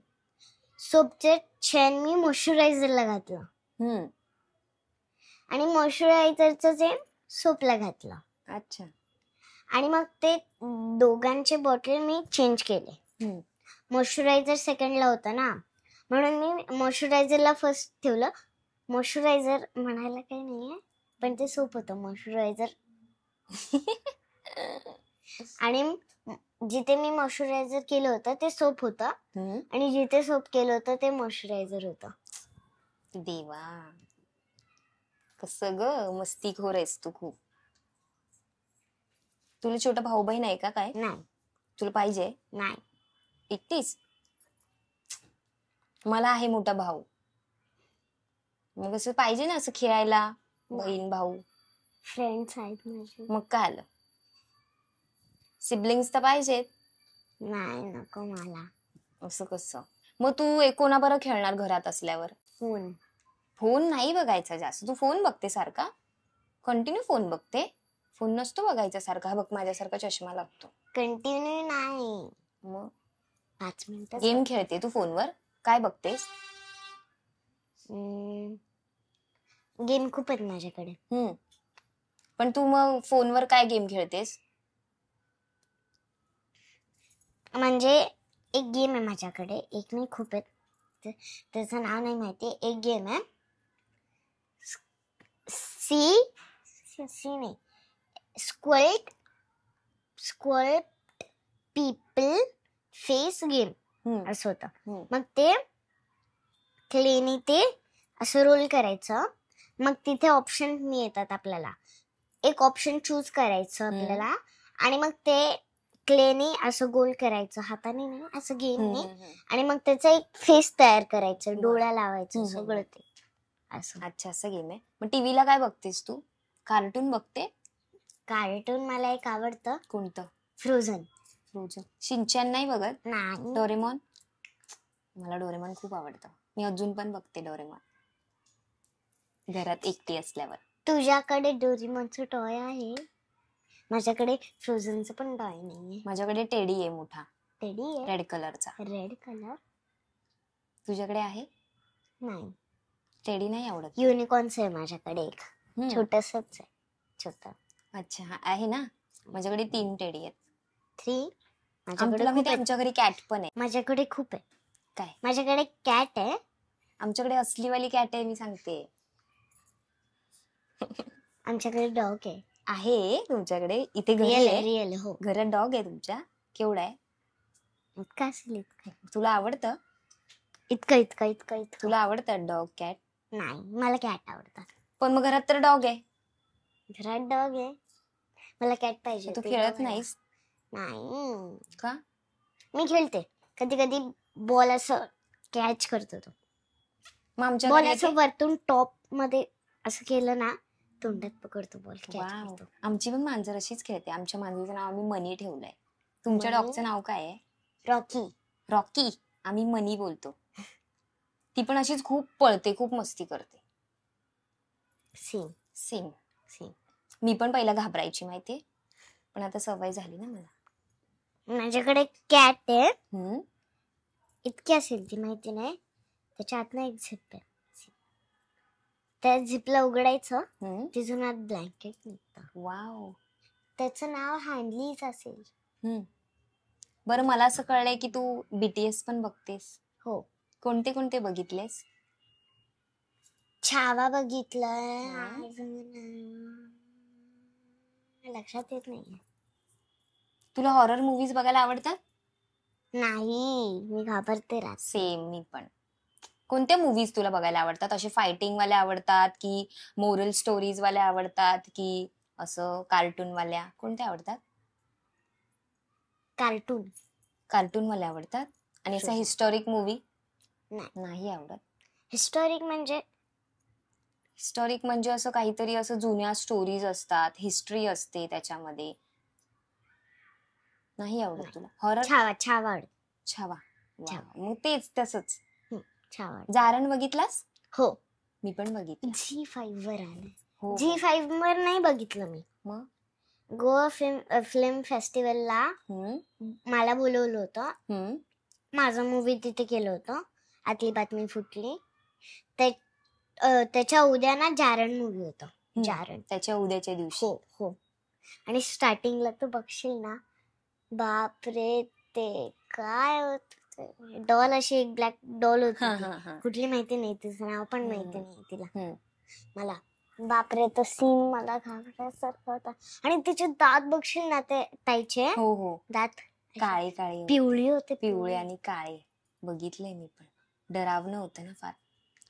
सोपचे चेन मी मॉइश्चरायझरला घातलं आणि मॉइश्चरायझरचं चेन सोपला घातलं. अच्छा. आणि मग ते दोघांचे बॉटल मी चेंज केले. मॉइश्चरायझर सेकंडला होता ना, म्हणून मी मॉइश्चरायझरला फर्स्ट ठेवलं. मॉइश्चरायझर म्हणायला काही नाहीये, पण ते सोप होतं मॉइश्चरायझर. आणि जिथे मी मॉइश्चरायझर केलं होतं ते सोप होतं, आणि जिथे सोप केलं होतं ते मॉइश्चरायझर होतं. देवा, कसं ग मस्तीखोर आहेस तू खूप. तुला छोटा भाऊ बहीण आहे का काय? नाही. तुला पाहिजे? नाही. एकटीच? मला आहे मोठा भाऊ. मग असं पाहिजे ना, असं खेळायला बहीण भाऊ. फ्रेंड्स आहेत माझे. मग काय आलं, सिबलिंग्स तर पाहिजेत. नाही, नको मला. असं कसं? मग तू कोणाबरोबर खेळणार घरात असल्यावर? फोन. फोन नाही बघायचा जास्त. तू फोन बघते सारखा, कंटिन्यू फोन बघते. फोन नसतो बघायचा सारखा. हा बघ, माझ्यासारखा चष्मा लागतो. कंटिन्यू नाही, मग 5 मिनिटं. गेम खेळते तू फोनवर? काय बघतेस? गेम खूप आहेत माझ्याकडे. पण तू मग फोनवर काय गेम खेळतेस? म्हणजे एक गेम आहे माझ्याकडे, एक नाही, खूप आहेत. त्याचं नाव नाही माहिती. एक गेम आहे सी नाही, स्क्वल्ट पीपल फेस गेम असं होतं. मग ते क्लेनी ते असं रोल करायचं. मग तिथे ऑप्शन येतात आपल्याला. एक ऑप्शन चूज करायचं आपल्याला, आणि मग ते क्लेनी असं गोल करायचं, हाताने नाही, असं गेमने. आणि मग त्याचा एक फेस तयार करायचं, डोळा लावायचं, सगळं ते असं. अच्छा, असं गेम आहे. मग टीव्हीला काय बघतेस तू? कार्टून बघते? कार्टून मला एक आवडतं. कोणतं? फ्रोझन. शिनचॅन नाही बघत? नाही. डोरेमॉन? मला डोरेमॉन खूप आवडतं. मी अजून पण बघते डोरेमॉन घरात एकटी असल्यावर. तुझ्याकडे डोरेमॉनचं टॉय आहे, माझ्याकडे फ्रोझनचं पण टॉय नाहीये. माझ्याकडे टेडी आहे, मोठा टेडी आहे, रेड कलरचा. Red colour? तुझ्याकडे आहे? नाही, टेडी नाही आवडत. युनिकॉर्न्स आहे माझ्याकडे एक, छोटसच आहे, छोटा. अच्छा, आहे ना. माझ्याकडे 3 टेडी आहेत. 3? आमच्या घरी कॅट पण आहे. माझ्याकडे खूप आहे. काय? माझ्याकडे कॅट आहे. आमच्याकडे असलीवाली कॅट आहे, मी सांगते. आमच्याकडे डॉग आहे. आहे तुमच्याकडे? इथे घरी आहे? रिअल. हो, घरात डॉग आहे तुमच्या? केवढा आहे? इतका असेल. इतका. तुला आवडतं? इतका. तुला आवडतात डॉग कॅट? नाही, मला कॅट आवडतात. पण मग घरात तर डॉग आहे. घरात डॉग आहे, मला कॅट पाहिजे. तू खेळत नाहीस? नाही. का? मी खेळते कधी कधी. बॉल असं कॅच करतो तो. मग आमच्या बॉल असं वरतून टॉप मध्ये असं केलं ना, तोंडात पकडतो बॉल, कॅच करतो. आमची पण मांजर अशीच खेळते. आमच्या मांजरीचं नाव आम्ही मनी ठेवलंय. तुमच्या डॉगचं नाव काय आहे? रॉकी. रॉकी? आम्ही मनी बोलतो. ती पण अशीच खूप पळते, खूप मस्ती करते. सेम. मी पण पहिला घाबरायची, माहितीये, पण आता सवय झाली ना मला. माझ्याकडे कॅट आहे. इतकी असेल ती, माहिती नाही. त्याच्या आतनं एक झिप आहे. त्या झिपला उघडायचं, तिथून आत ब्लँकेट निघतं. वाव. त्याचं नाव हँडलीच असेल. बरं, मला असं कळलंय की तू BTS पण बघतेस. हो. कोणते कोणते बघितलेस? छावा बघितलंय, लक्षात येत नाहीये. तुला हॉरर मूवीज बघायला आवडतात? नाही, मी घाबरते रात. सेम, मी पण. कोणत्या मूवीज तुला बघायला आवडतात? असे फायटिंग वाले आवडतात की मोरल स्टोरीज वाले आवडतात की असं कार्टून वाल्या? कोणत्या आवडतात? कार्टून वाले आवडतात. आणि असं हिस्टॉरिक मूवी नाही आवडत. हिस्टॉरिक म्हणजे असं काहीतरी असं जुन्या स्टोरीज असतात, हिस्ट्री असते त्याच्यामध्ये, नाही आवडत तुला? हॉरर? छावा. मग तेच तसंच. जारण बघितलास? हो, मी पण बघितलं. G5 वर आलं. हो. G5 वर नाही बघितलं मी. मग गोवा फिल्म फेस्टिवलला मला बोलवलं होतं. माझं मूवी तिथे केलं होतं. आतली बातमी फुटली. त्याच्या उद्या ना जारण मूवी होतं. जारण त्याच्या उद्याच्या दिवशी. हो. आणि स्टार्टिंगला तू बघशील ना, बापरे, ते काय डॉल अशी एक ब्लॅक डॉल होती हा ती. हा हा कुठली माहिती नाही, तिचं नाव पण माहिती नाही तिला हम्म. मला. बापरे, तो सीन मला घाबरल्यासारखा होता. आणि तिचे दात बघशील ना, ते ताईचे हो हो दात असे काळे काळे होते. पिवळी होते, पिवळे आणि काळे बघितलंय मी पण. डरावनं होतं ना फार.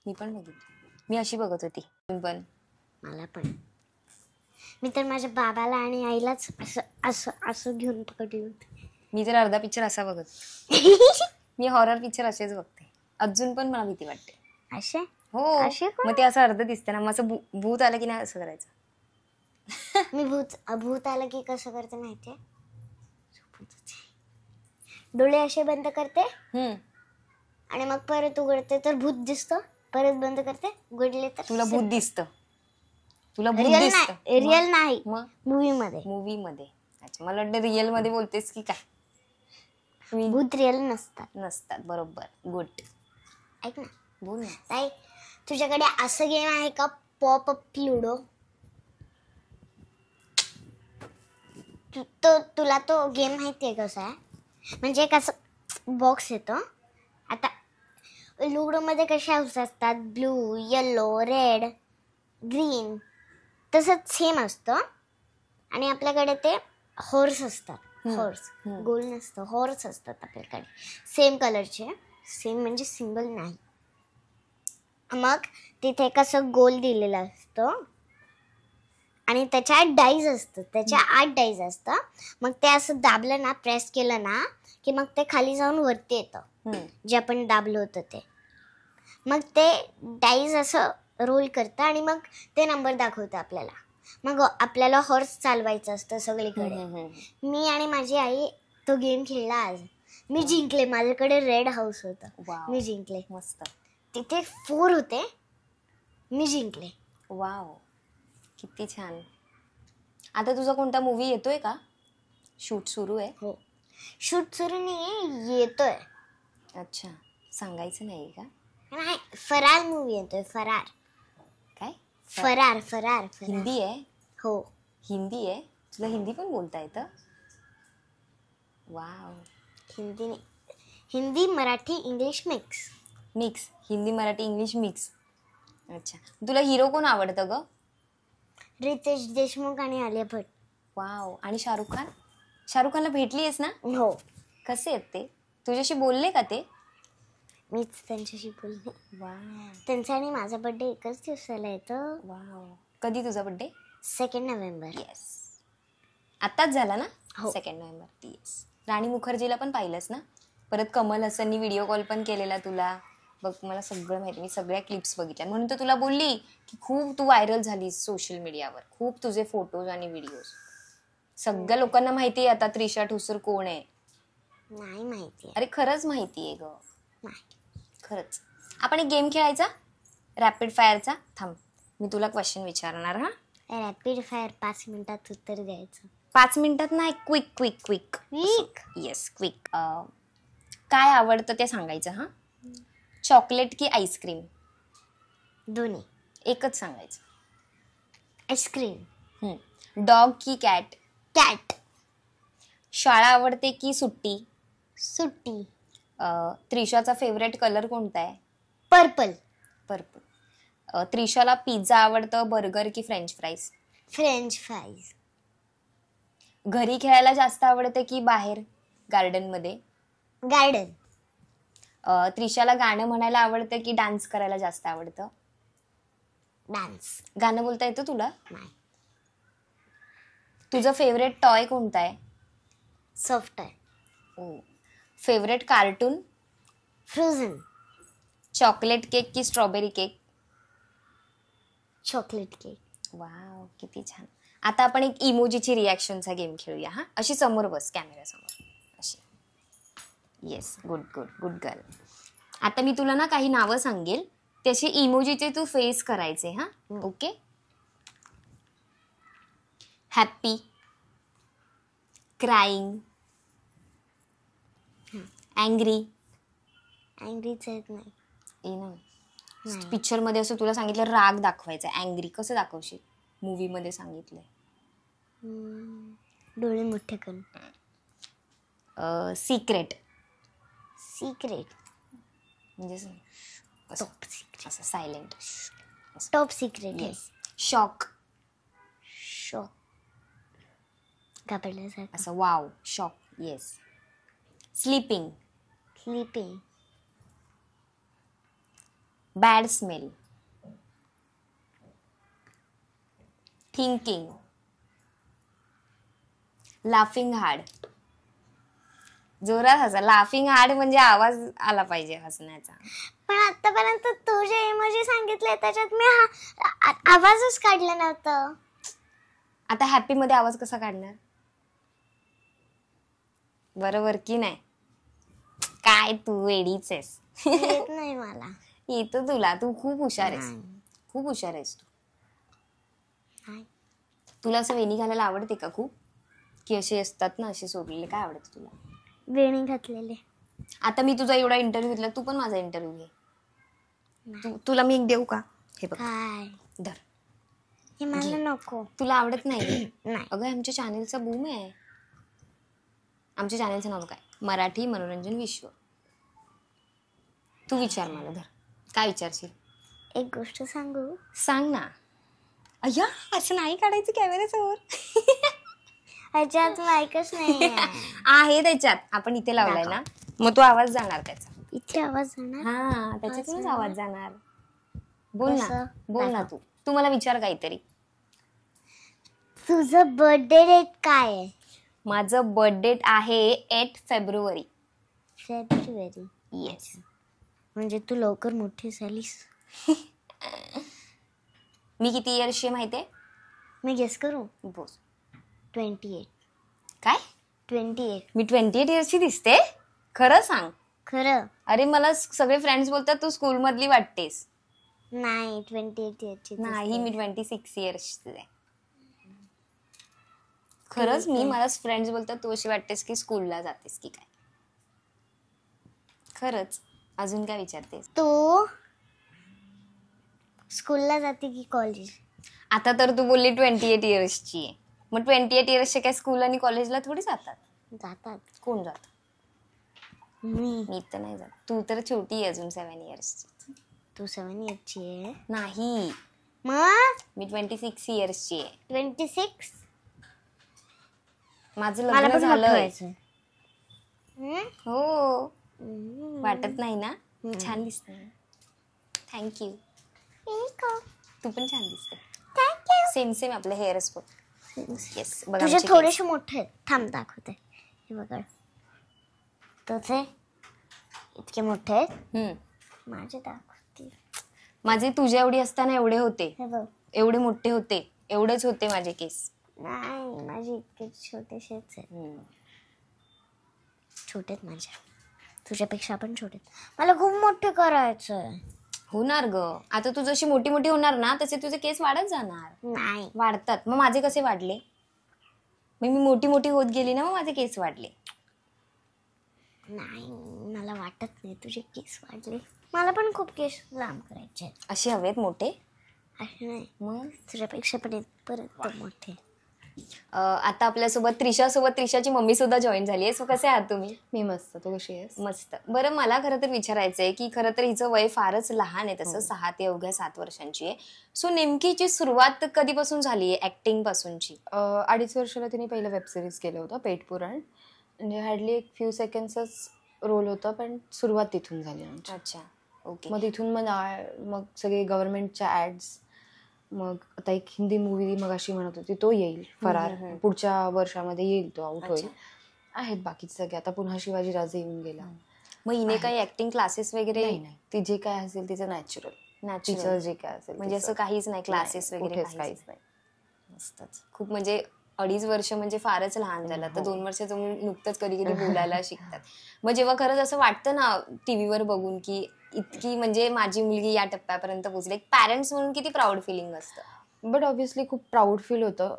मी पण बघितलं. मी अशी बघत होती पण. मला पण. मी तर माझ्या बाबाला आणि आईलाच असं असं असं घेऊन पकडली होती. मी तर अर्धा पिक्चर असा बघत. मी हॉरर पिक्चर असेच बघते. अजून पण मला भीती वाटते. असे हो असे का? मग ते असं अर्ध दिसतं ना, मग असं भूत आलं की नाही असं करायचं. मी भूत आलं की कसं करते माहितीये? डोळे असे बंद करते आणि मग परत उघडते तर भूत दिसतं. परत बंद करते, उघडले तर तुला भूत दिसतं. तुला भूत रिअल दिसतं. नाही, रिअल नाही, मग मूवी मध्ये. मूवी मध्ये. अच्छा, मला वाटतं रिअल मध्ये बोलतेस की काय. भूत रिअल नसतात. नसतात. बरोबर. गुड. ऐक ना बोल ना. ताई, तुझ्याकडे असं गेम आहे का, पॉप अप लुडो? तुला तो गेम माहितीये कसा आहे? म्हणजे एक असं बॉक्स येतो. आता लुडो मध्ये कसे हाऊस असतात, ब्लू, येलो, रेड, ग्रीन, तसंच सेम असतं. आणि आपल्याकडे ते हॉर्स असतात. हॉर्स गोल नसतं, हॉर्स असतात आपल्याकडे सेम कलरचे. सेम म्हणजे सिंगल नाही. मग तिथे कसं गोल दिलेलं असतं आणि त्याच्या 8 डाईज असतं. त्याच्या 8 डाईज असतं. मग ते असं दाबलं ना, प्रेस केलं ना, की मग ते खाली जाऊन वरती येतं. जे आपण दाबलं होतं ते. मग ते डाईज असं रोल करतं आणि मग ते नंबर दाखवतं आपल्याला. मग आपल्याला हॉर्स चालवायचं असतं सगळीकडे. मी आणि माझी आई तो गेम खेळला आज. मी जिंकले. माझ्याकडे रेड हाऊस होतं. मी जिंकले. मस्त. तिथे 4 होते, मी जिंकले. वाव, किती छान. आता तुझा कोणता मूवी येतोय का? शूट सुरू आहे? हो, शूट सुरू नाहीये, येतोय. अच्छा, सांगायचं नाही का? नाही, फरार मूवी येतोय. फरार. काय? फरार फरार. हिंदी आहे? हो, हिंदी आहे. तुला हिंदी पण बोलता येतं? Wow. Hindi Marathi English mix. Mix. Hindi Marathi English mix. अच्छा, तुला हिरो कोण आवडतं ग? रितेश देशमुख आणि आलिया भट. वाव. आणि शाहरुख खान? शाहरुख खानला भेटली आहेस ना? हो, कसे आहेत ते? तुझ्याशी बोलले का ते? मीच त्यांच्याशी बोलले. वाव. त्यांचा आणि माझा बर्थडे एकच दिवसाला येतं. वाव. कधी तुझा बर्थडे? 2 नोव्हेंबर. येस. आत्ताच झाला ना? हो. 2 नोव्हेंबर. येस. राणी मुखर्जीला पण पाहिलंस ना? परत कमल हसननी व्हिडिओ कॉल पण केलेला तुला. बघ, मला सगळं माहिती. मी सगळ्या क्लिप्स बघितल्या. म्हणून तर तुला बोलली की खूप तू व्हायरल झालीस सोशल मीडियावर. खूप तुझे फोटोज आणि व्हिडिओज. सगळ्या लोकांना माहिती आहे आता त्रिशा ठुसूर कोण आहे. नाही माहिती. अरे खरंच माहिती आहे ग. नाही. खरंच. आपण एक गेम खेळायचा, रॅपिड फायरचा. थांब, मी तुला क्वेश्चन विचारणार. हा, रॅपिड फायर 5 मिनिटात उत्तर द्यायचं. 5 मिनिटात नाही, quick quick quick. Quick? Yes, quick. काय आवडतं ते सांगायचं. हा, चॉकलेट की आईस्क्रीम? दोन्ही. एकच सांगायचं. आईस्क्रीम. डॉग की कॅट? कॅट. शाळा आवडते की सुट्टी? सुट्टी. त्रिशाचा फेवरेट कलर कोणता आहे? पर्पल. पर्पल. त्रिशाला पिझ्झा आवडतं, बर्गर की फ्रेंच फ्राईज? French fries. घरी खेळायला जास्त आवडतं की बाहेर गार्डनमध्ये? गार्डन. त्रिशाला गाणं म्हणायला आवडतं की डान्स करायला जास्त आवडतं? डान्स. गाणं बोलता येतं तुला? नाही. तुझं फेवरेट टॉय कोणता आहे? सॉफ्ट आहे. Favourite cartoon? Frozen. Chocolate cake की strawberry cake? Chocolate cake. Wow, किती छान. आता आपण एक इमोजीची रिॲक्शनचा गेम खेळूया. हा, अशी समोर बस, कॅमेऱ्यासमोर अशी. Yes, good good good girl. आता मी तुला ना काही नावं सांगेल, त्याचे इमोजीचे तू फेस करायचे. हा, ओके. Happy, crying, angry. अँग्रीच येत नाही. ना पिक्चर मध्ये असं तुला सांगितलं राग दाखवायचा, अँग्री कसं दाखवशील? मूवी मध्ये सांगितलंय. डोळे मोठे करून. सिक्रेट. सिक्रेट. म्हणजे टॉप सिक्रेट. असं सायलेंट. टॉप सिक्रेट आहे. शॉक. शॉक. घाबरल्यासारखं. असं wow. Shock. Yes. Sleeping. Sleeping. Bad smell. Thinking. Laughing hard. जोरात हसा. लाफिंग हार्ड म्हणजे आवाज आला पाहिजे हसण्याचा. पण आतापर्यंत तू जे इमोजी सांगितले त्याच्यात मी आवाजच काढला नव्हता. आता हॅपी मध्ये आवाज कसा काढणार? बरोबर की नाही? काय तू वेडीच आहेस. येत नाही मला. येतो तुला. तू खूप हुशार आहेस. नाही. खूप हुशार आहेस तू. नाही. तुला असं वेणी घालायला आवडते का खूप? की असे असतात ना असे सोडलेले, काय आवडतं तुला? वेणी घातलेले. आता मी तुझा एवढा इंटरव्ह्यू घेतला, तू पण माझा इंटरव्ह्यू घे. तुला मी एक देऊ का? हे बघ. काय? धर. हे मला नको. तुला आवडत नाही? नाही. अगं आमच्या चॅनेलचा बूम आहे. आमच्या चॅनेलचं नाव काय? मराठी मनोरंजन विश्व. तू विचार मला. धर. काय विचारशील? एक गोष्ट सांगू? सांग ना. अय्या असं नाही काढायचं कॅमेऱ्यासमोर. ह्याच्यात माईकच नाही आहे त्याच्यात. आपण इथे लावलाय ना, मग तो आवाज जाणार त्याचा. इथे आवाज जाणार. हा त्याच्यातूनच आवाज जाणार. बोल ना. कसं? बोल ना तू मला विचार काहीतरी. तुझं बर्थडे डेट काय आहे? माझं बर्थ डेट आहे 8 फेब्रुवारी. फेब्रुवारी. येस. म्हणजे तू लवकर मोठी झालीस. मी किती इयर्सची आहे माहितीये? मी गेस करू? बोल. 28. काय? 28. मी 28 इयर्सची दिसते? खरं सांग. खरं? अरे मला सगळे फ्रेंड्स बोलतात तू स्कूल मधली वाटतेस. नाही 28 इयरची. नाही मी 26 इयर्सची आहे. खरंच मला फ्रेंड्स बोलतात तू अशी वाटतेस की स्कूलला जातेस की काय. खरंच. अजून काय विचारतेस? तू स्कूलला जाते की कॉलेज? आता तर तू बोलली 28 इयर्सची आहे. मग 28 इयर्सचे काय स्कूल आणि कॉलेजला थोडी जातात? जातात. कोण जात? मी तर नाही जात. तू तर छोटी आहे अजून 7 इयर्सची. तू 7 इयरची आहे? नाही. मग मी 26 इयर्सची आहे. 26? माझं मला लग्न पण झालंय. मोठं हो. वाटत नाही ना? छान दिसते. थँक्यू. तू पण छान दिसते. सेम सेम आपले हेअर्स बघ. येस. बघ तुझे थोडेसे मोठे आहेत. थांब दाखवते. हे बघ. तुझे इतके मोठे आहेत. माझे दाखवते. माझे तुझ्या एवढी असताना एवढे होते. हे बघ. एवढे मोठे होते. एवढेच होते माझे केस. नाही माझे इतके छोटेसेच आहेत. छोटे आहेत माझे. तुझ्यापेक्षा पण छोटे. मला खूप मोठे करायचंय. होणार ग. आता तू जशी मोठी मोठी होणार ना तसे तुझे केस वाढत जाणार. नाही वाढतात. मग माझे कसे वाढले? मग मी मोठी मोठी होत गेली ना मग माझे केस वाढले. नाही मला वाटत नाही तुझे केस वाढले. मला पण खूप केस लांब करायचे. असे हवेत मोठे? असे नाही. मग तुझ्यापेक्षा पण परत मोठे. आता आपल्यासोबत त्रिशाची मम्मी सुद्धा जॉईन झाली आहे. सो कसे आहात तुम्ही? मी मस्त. तू कशी आहेस? मस्त. बरं मला खरं तर विचारायचंय की खरं तर हिचं वय फारच लहान आहे तसं. 6 ते अवघ्या 7 वर्षांची आहे. सो नेमकी हिची सुरुवात कधीपासून झाली आहे ऍक्टिंग पासूनची? 2.5 वर्षाला तिने पहिलं वेब सिरीज केलं होतं पेट पुराण. म्हणजे हार्डली एक फ्यू सेकंड्सच रोल होता पण सुरुवात तिथून झाली आमची. अच्छा. ओके. मग तिथून मग सगळे गव्हर्नमेंटच्या ऍड्स. मग आता एक हिंदी मूवी मग अशी म्हणत होती तो येईल फरार. पुढच्या वर्षामध्ये येईल तो. आउट होईल. आहेत बाकीचे सगळे. आता पुन्हा शिवाजी राजे येऊन गेला. मग हिने काही ऍक्टिंग क्लासेस वगैरे? नाही. ती जे काय असेल तिचं नॅचरल. तिचं जे काय असेल म्हणजे असं काहीच नाही क्लासेस वगैरे? काहीच नाही. मस्तच. खूप म्हणजे 2.5 वर्ष म्हणजे फारच लहान झालं. तर 2 वर्षाचं नुकतंच कधी कधी बोलायला शिकतात. मग जेव्हा खरंच असं वाटतं ना टीव्हीवर बघून की इतकी म्हणजे माझी मुलगी या टप्प्यापर्यंत पोहोचली, एक पॅरेंट्स म्हणून किती प्राऊड फिलिंग असतं? बट ऑब्व्हियसली खूप प्राऊड फील होतं.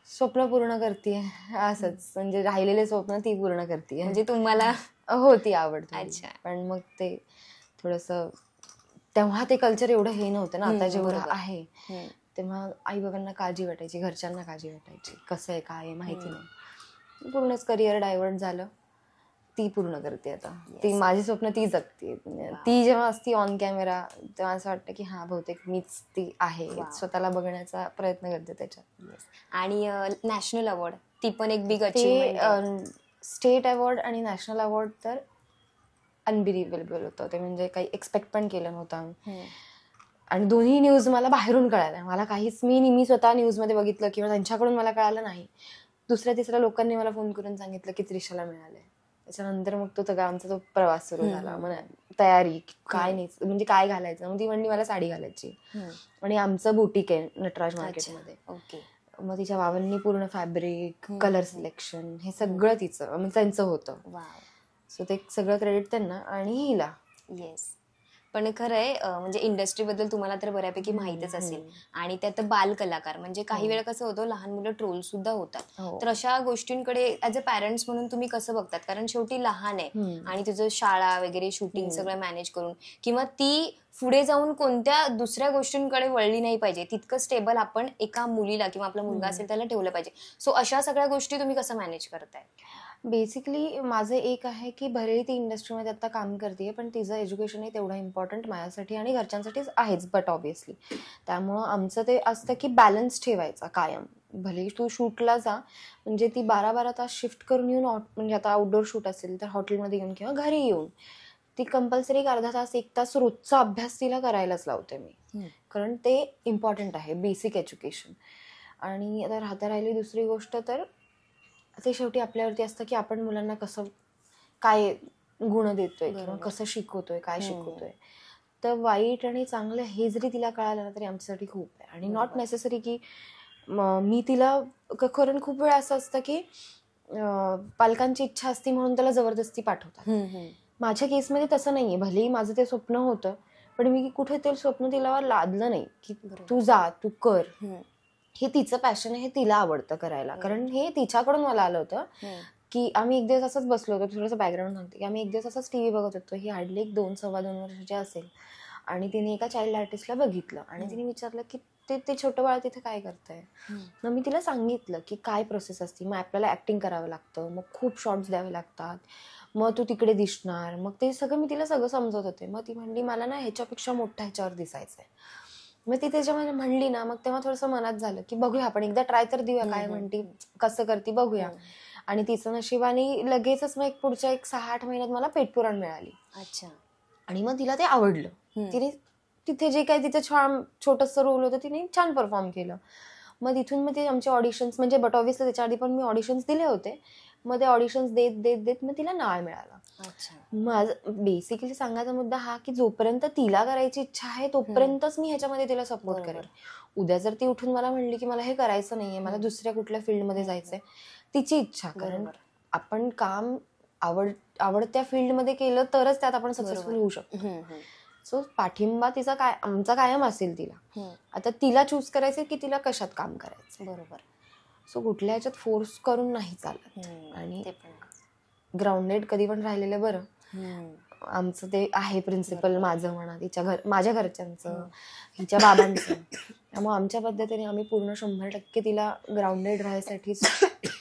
स्वप्न पूर्ण करते असंच. म्हणजे राहिलेले स्वप्न ती पूर्ण करते. म्हणजे तुम्हाला हो ती आवडते. अच्छा. पण मग ते थोडंसं तेव्हा ते कल्चर एवढं हे नव्हतं ना. आता जेवढं आहे तेव्हा आई बाबांना काळजी वाटायची, घरच्यांना काळजी वाटायची. कसं आहे काय आहे माहिती नाही. पूर्णच करिअर डायव्हर्ट झालं. ती पूर्ण करते आता. ती माझी स्वप्न ती जगते. ती जेव्हा असती ऑन कॅमेरा तेव्हा असं वाटतं की हा बहुतेक मीच ती आहे. स्वतःला बघण्याचा प्रयत्न करते त्याच्यात. आणि नॅशनल अवॉर्ड ती पण एक बिग ते अचीवमेंट. स्टेट अवॉर्ड आणि नॅशनल अवॉर्ड तर अनबिलिव्हेबल होतं. ते म्हणजे काही एक्सपेक्ट पण केलं नव्हतं. आणि दोन्ही न्यूज मला बाहेरून कळाल्या. मला काहीच मी स्वतः न्यूजमध्ये बघितलं किंवा त्यांच्याकडून मला कळालं नाही. दुसऱ्या तिसऱ्या लोकांनी मला फोन करून सांगितलं की त्रिशाला मिळालंय. त्याच्यानंतर मग तो सगळा आमचा तो प्रवास सुरू झाला. मग तयारी काय नाही म्हणजे काय घालायचं. मग ती म्हणली मला साडी घालायची. आणि आमचं बुटीक आहे नटराज मार्केटमध्ये. ओके. मग तिच्या बाबांनी पूर्ण फॅब्रिक कलर सिलेक्शन हे सगळं तिचं म्हणजे त्यांचं होतं. सो ते सगळं क्रेडिट त्यांना आणि हिला. येस. पण खरं आहे म्हणजे इंडस्ट्रीबद्दल तुम्हाला तर बऱ्यापैकी माहितच असेल. आणि त्यात बाल कलाकार म्हणजे काही वेळा कसं होतं लहान मुलं ट्रोल सुद्धा होतात. तर अशा गोष्टींकडे ऍज अ पॅरेंट्स म्हणून तुम्ही कसं बघतात. कारण शेवटी लहान आहे आणि तिचं शाळा वगैरे शूटिंग सगळं मॅनेज करून किंवा ती पुढे जाऊन कोणत्या दुसऱ्या गोष्टींकडे वळली नाही पाहिजे तितकं स्टेबल आपण एका मुलीला किंवा आपला मुलगा असेल त्याला ठेवलं पाहिजे. सो अशा सगळ्या गोष्टी तुम्ही कसं मॅनेज करताय. बेसिकली माझं एक आहे की भलेही ती इंडस्ट्रीमध्ये आता काम करते पण तिचं एज्युकेशन हे तेवढं इम्पॉर्टंट माझ्यासाठी आणि घरच्यांसाठीच आहेच. बट ऑब्व्हियसली त्यामुळं आमचं ते असतं की बॅलन्स ठेवायचा कायम. भले तू शूटला जा म्हणजे ती 12-12 तास शिफ्ट करून येऊन म्हणजे आता आउटडोर शूट असेल तर हॉटेलमध्ये येऊन किंवा घरी येऊन ती कंपल्सरी अर्धा तास 1 तास रोजचा अभ्यास तिला करायलाच लावते मी. कारण ते इम्पॉर्टंट आहे बेसिक एज्युकेशन. आणि आता राहिली दुसरी गोष्ट तर ते शेवटी आपल्यावरती असतं की आपण मुलांना कसं काय गुण देतोय किंवा कसं शिकवतोय काय शिकवतोय. तर वाईट आणि चांगलं हे जरी तिला कळालं ना तरी आमच्यासाठी खूप आहे. आणि नॉट नेसेसरी की मी तिला कारण खूप वेळा असं असतं की पालकांची इच्छा असती म्हणून त्याला जबरदस्ती पाठवतात. माझ्या केसमध्ये तसं नाहीये. भलेही माझं ते स्वप्न होतं पण मी कुठे ते स्वप्न तिला लादलं नाही की तू जा तू कर. हे तिचं पॅशन आहे. हे तिला आवडतं करायला. कारण हे तिच्याकडून मला आलं होतं की आम्ही एक दिवस असंच बसलो होतो. थोडंसं बॅकग्राऊंड सांगते की आम्ही एक दिवस असंच टीव्ही बघत होतो. ही हार्डली 2-2.25 वर्षाची असेल. आणि तिने एका चाइल्ड आर्टिस्टला बघितलं आणि तिने विचारलं की ते छोटं बाळ तिथे काय करतंय. मग मी तिला सांगितलं की काय प्रोसेस असते. मग आपल्याला ऍक्टिंग करावं लागतं. मग खूप शॉर्ट्स द्यावे लागतात. मग तू तिकडे दिसणार. मग ते सगळं मी तिला सगळं समजत होते. मग ती म्हणली मला ना ह्याच्यापेक्षा मोठ्या ह्याच्यावर दिसायचंय. मग ती त्याच्यामध्ये म्हणली ना मग तेव्हा थोडंसं मनात झालं की बघूया आपण एकदा ट्राय तर देऊया. काय म्हणती कसं करते बघूया. आणि तिचं नशिबाने लगेचच मग पुढच्या 6-8 महिन्यात मला पेटपुराण मिळाली. अच्छा. आणि मग तिला ते आवडलं. तिने तिथे जे काही तिचं छान छोटंसं रोल होतं तिने छान परफॉर्म केलं. मग तिथून मग ते आमचे ऑडिशन्स म्हणजे बट ऑब्व्हियसली त्याच्या आधी पण मी ऑडिशन्स दिले होते. मग ते ऑडिशन्स देत मग तिला नाळ मिळाला. माझं बेसिकली सांगायचा मुद्दा हा की जोपर्यंत तिला करायची इच्छा आहे तोपर्यंतच मी ह्याच्यामध्ये तिला सपोर्ट करेन. उद्या जर ती उठून मला म्हणली की मला हे करायचं नाहीये मला दुसऱ्या कुठल्या फील्डमध्ये जायचंय तिची इच्छा. कारण आपण काम आवडत्या फील्डमध्ये केलं तरच त्यात आपण सक्सेसफुल होऊ शकतो. सो पाठिंबा तिचा काय आमचा कायम असेल तिला. आता तिला चूज करायचं की तिला कशात काम करायचं. बरोबर. सो कुठल्या ह्याच्यात फोर्स करून नाही चालत. आणि ग्राउंडेड कधी पण राहिलेलं बरं. आमचं ते आहे प्रिन्सिपल माझं म्हणा तिच्या माझ्या घरच्यांचं हिच्या बाबांचं. त्यामुळे आमच्या पद्धतीने आम्ही पूर्ण 100% तिला ग्राउंडेड राहायसाठीच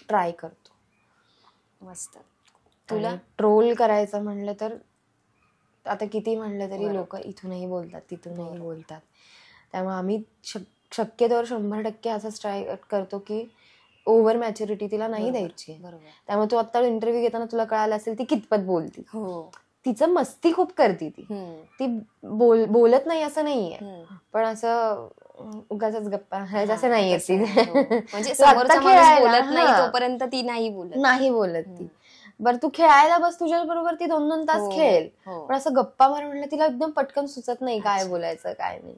ट्राय करतो. मस्त. तुला ट्रोल करायचं म्हणलं तर आता किती म्हणलं तरी लोक इथूनही बोलतात तिथूनही बोलतात. त्यामुळे आम्ही शक्यतोवर 100% असंच ट्राय करतो की ओव्हर मॅच्युरिटी तिला नाही द्यायची. त्यामुळे तू आता इंटरव्ह्यू घेताना तुला कळालं असेल ती कितपत बोलती. तिचं मस्ती खूप करते. ती बोलत नाही असं नाहीये पण असं उगाच गप्पा असं नाहीये ती. म्हणजे समोरचा माणूस बोलत नाही तोपर्यंत ती नाही बोलत ती. बरं तू खेळायला बस तुझ्या बरोबर ती 2-2 तास खेळेल पण असं गप्पा मार म्हणलं तिला एकदम पटकन सुचत नाही काय बोलायचं काय नाही.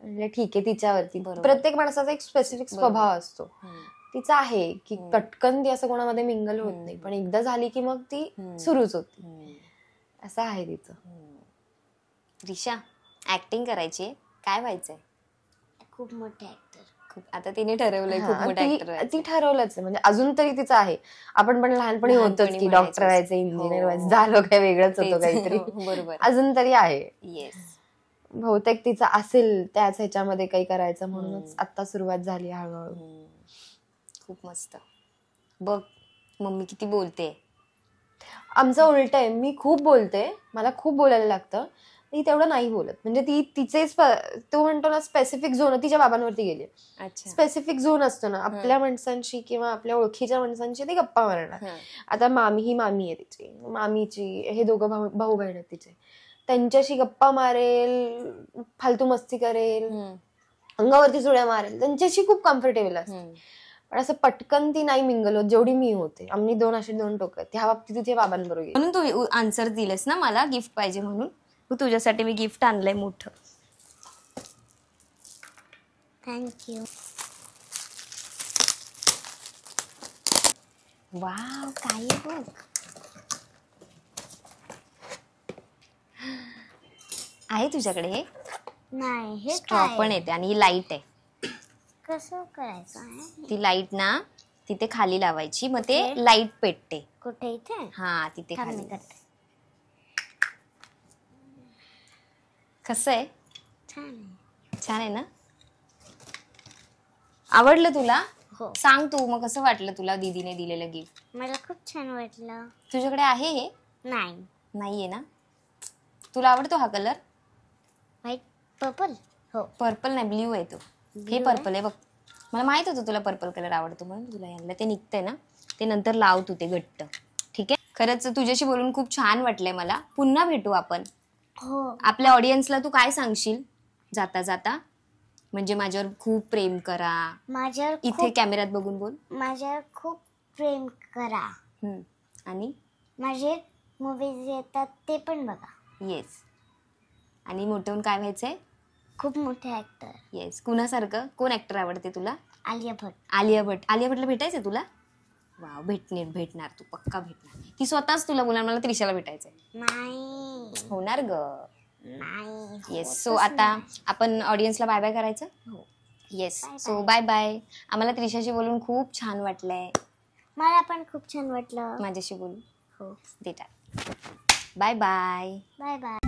म्हणजे ठीक आहे तिच्यावरती प्रत्येक माणसाचा एक स्पेसिफिक स्वभाव असतो. तिचा आहे की पटकन ती असं कोणामध्ये मिंगल होत नाही पण एकदा झाली की मग ती सुरूच होती. असं आहे तिचं. रिशा ऍक्टिंग करायची काय व्हायचंय. खूप मोठे ऍक्टर. आता तिने ठरवलंय खूप मोठा ऍक्टर. ती ठरवलंच आहे म्हणजे अजून तरी तिचं आहे. आपण पण लहानपणी होतोच की डॉक्टर व्हायचं इंजिनियर व्हायचं झालं काय वेगळंच होतं काहीतरी. बरोबर. अजून तरी आहे. येस. बहुतेक तिचं असेल त्याच ह्याच्यामध्ये काही करायचं म्हणूनच आता सुरुवात झाली हळूहळू. खूप मस्त. बघ मम्मी किती बोलते. आमचं उलट आहे, मी खूप बोलते, मला खूप बोलायला लागतं, ती तेवढं नाही बोलत. म्हणजे ती तिचेच तो म्हणतो ना स्पेसिफिक झोन तिच्या बाबांवरती गेली. स्पेसिफिक झोन असतो ना आपल्या माणसांशी किंवा आपल्या ओळखीच्या माणसांशी ती गप्पा मारणार. आता ही मामी आहे तिची, मामीची हे दोघं भाऊ बहीण आहेत तिचे, त्यांच्याशी गप्पा मारेल, फालतू मस्ती करेल, अंगावरती चुड्या मारेल, त्यांच्याशी खूप कम्फर्टेबल असते. पण असं पटकन ती नाही मिंगल होत जेवढी मी होते. आम्ही दोन टोक आहेत ह्या बाबतीत तिच्या बाबांबरोबर. म्हणून तू आन्सर दिलंस ना मला गिफ्ट पाहिजे म्हणून. तुझ्यासाठी मी गिफ्ट आणलंय मोठं. थँक्यू. वाव, काय बघ, आहे तुझ्याकडे हे? नाही, हे स्ट्रॉ पण येते आणि ही लाईट आहे. कसं करायचं आहे? ती लाईट ना तिथे खाली लावायची, मग ते लाईट पेटते. कुठे? इथे? हा, तिथे थांब खाली. मी करते. कसं आहे? छान आहे. छान आहे ना? आवडलं तुला? हो. सांग तू मग कसं वाटलं तुला दीदीने दिलेलं गिफ्ट? मला खूप छान वाटलं. तुझ्याकडे आहे हे? नाही. नाहीये ना? तुला आवडतो हा कलर? White purple? हो. पर्पल नाही, ब्ल्यू आहे तो. हे पर्पल आहे बघ. मला माहित होतं तुला पर्पल कलर आवडतो म्हणून तुला आणलं. ते निघतंय ना, ते नंतर लाव तू ते घट्ट. ठीक आहे? खरंच तुझ्याशी बोलून खूप छान वाटलंय मला. पुन्हा भेटू आपण. हो. आपल्या ऑडियन्सला तू काय सांगशील जाता जाता? म्हणजे माझ्यावर खूप प्रेम करा. माझ्यावर इथे कॅमेऱ्यात बघून बोल. माझ्यावर खूप प्रेम करा. आणि माझे मूवीज येतात ते पण बघा. येस. आणि मोठे होऊन काय व्हायचंय? खूप मोठे ऍक्टर. येस. कुणासारखं? कोण ऍक्टर आवडते तुला? आलिया भट. आलिया भट. आलिया भटला भेटायचंय तुला? वाव, भेटणार तू, पक्का भेटणार. ती स्वतःच तुला बोलणार मला त्रिशाला भेटायचंय. नाही होणार ग. नाही. येस. सो आता आपण ऑडियन्सला बाय बाय करायचं. हो. येस. So bye bye. आम्हाला त्रिशाशी बोलून खूप छान वाटलंय. मला पण खूप छान वाटलं माझ्याशी बोलून. हो. देटा. Bye bye. Bye bye.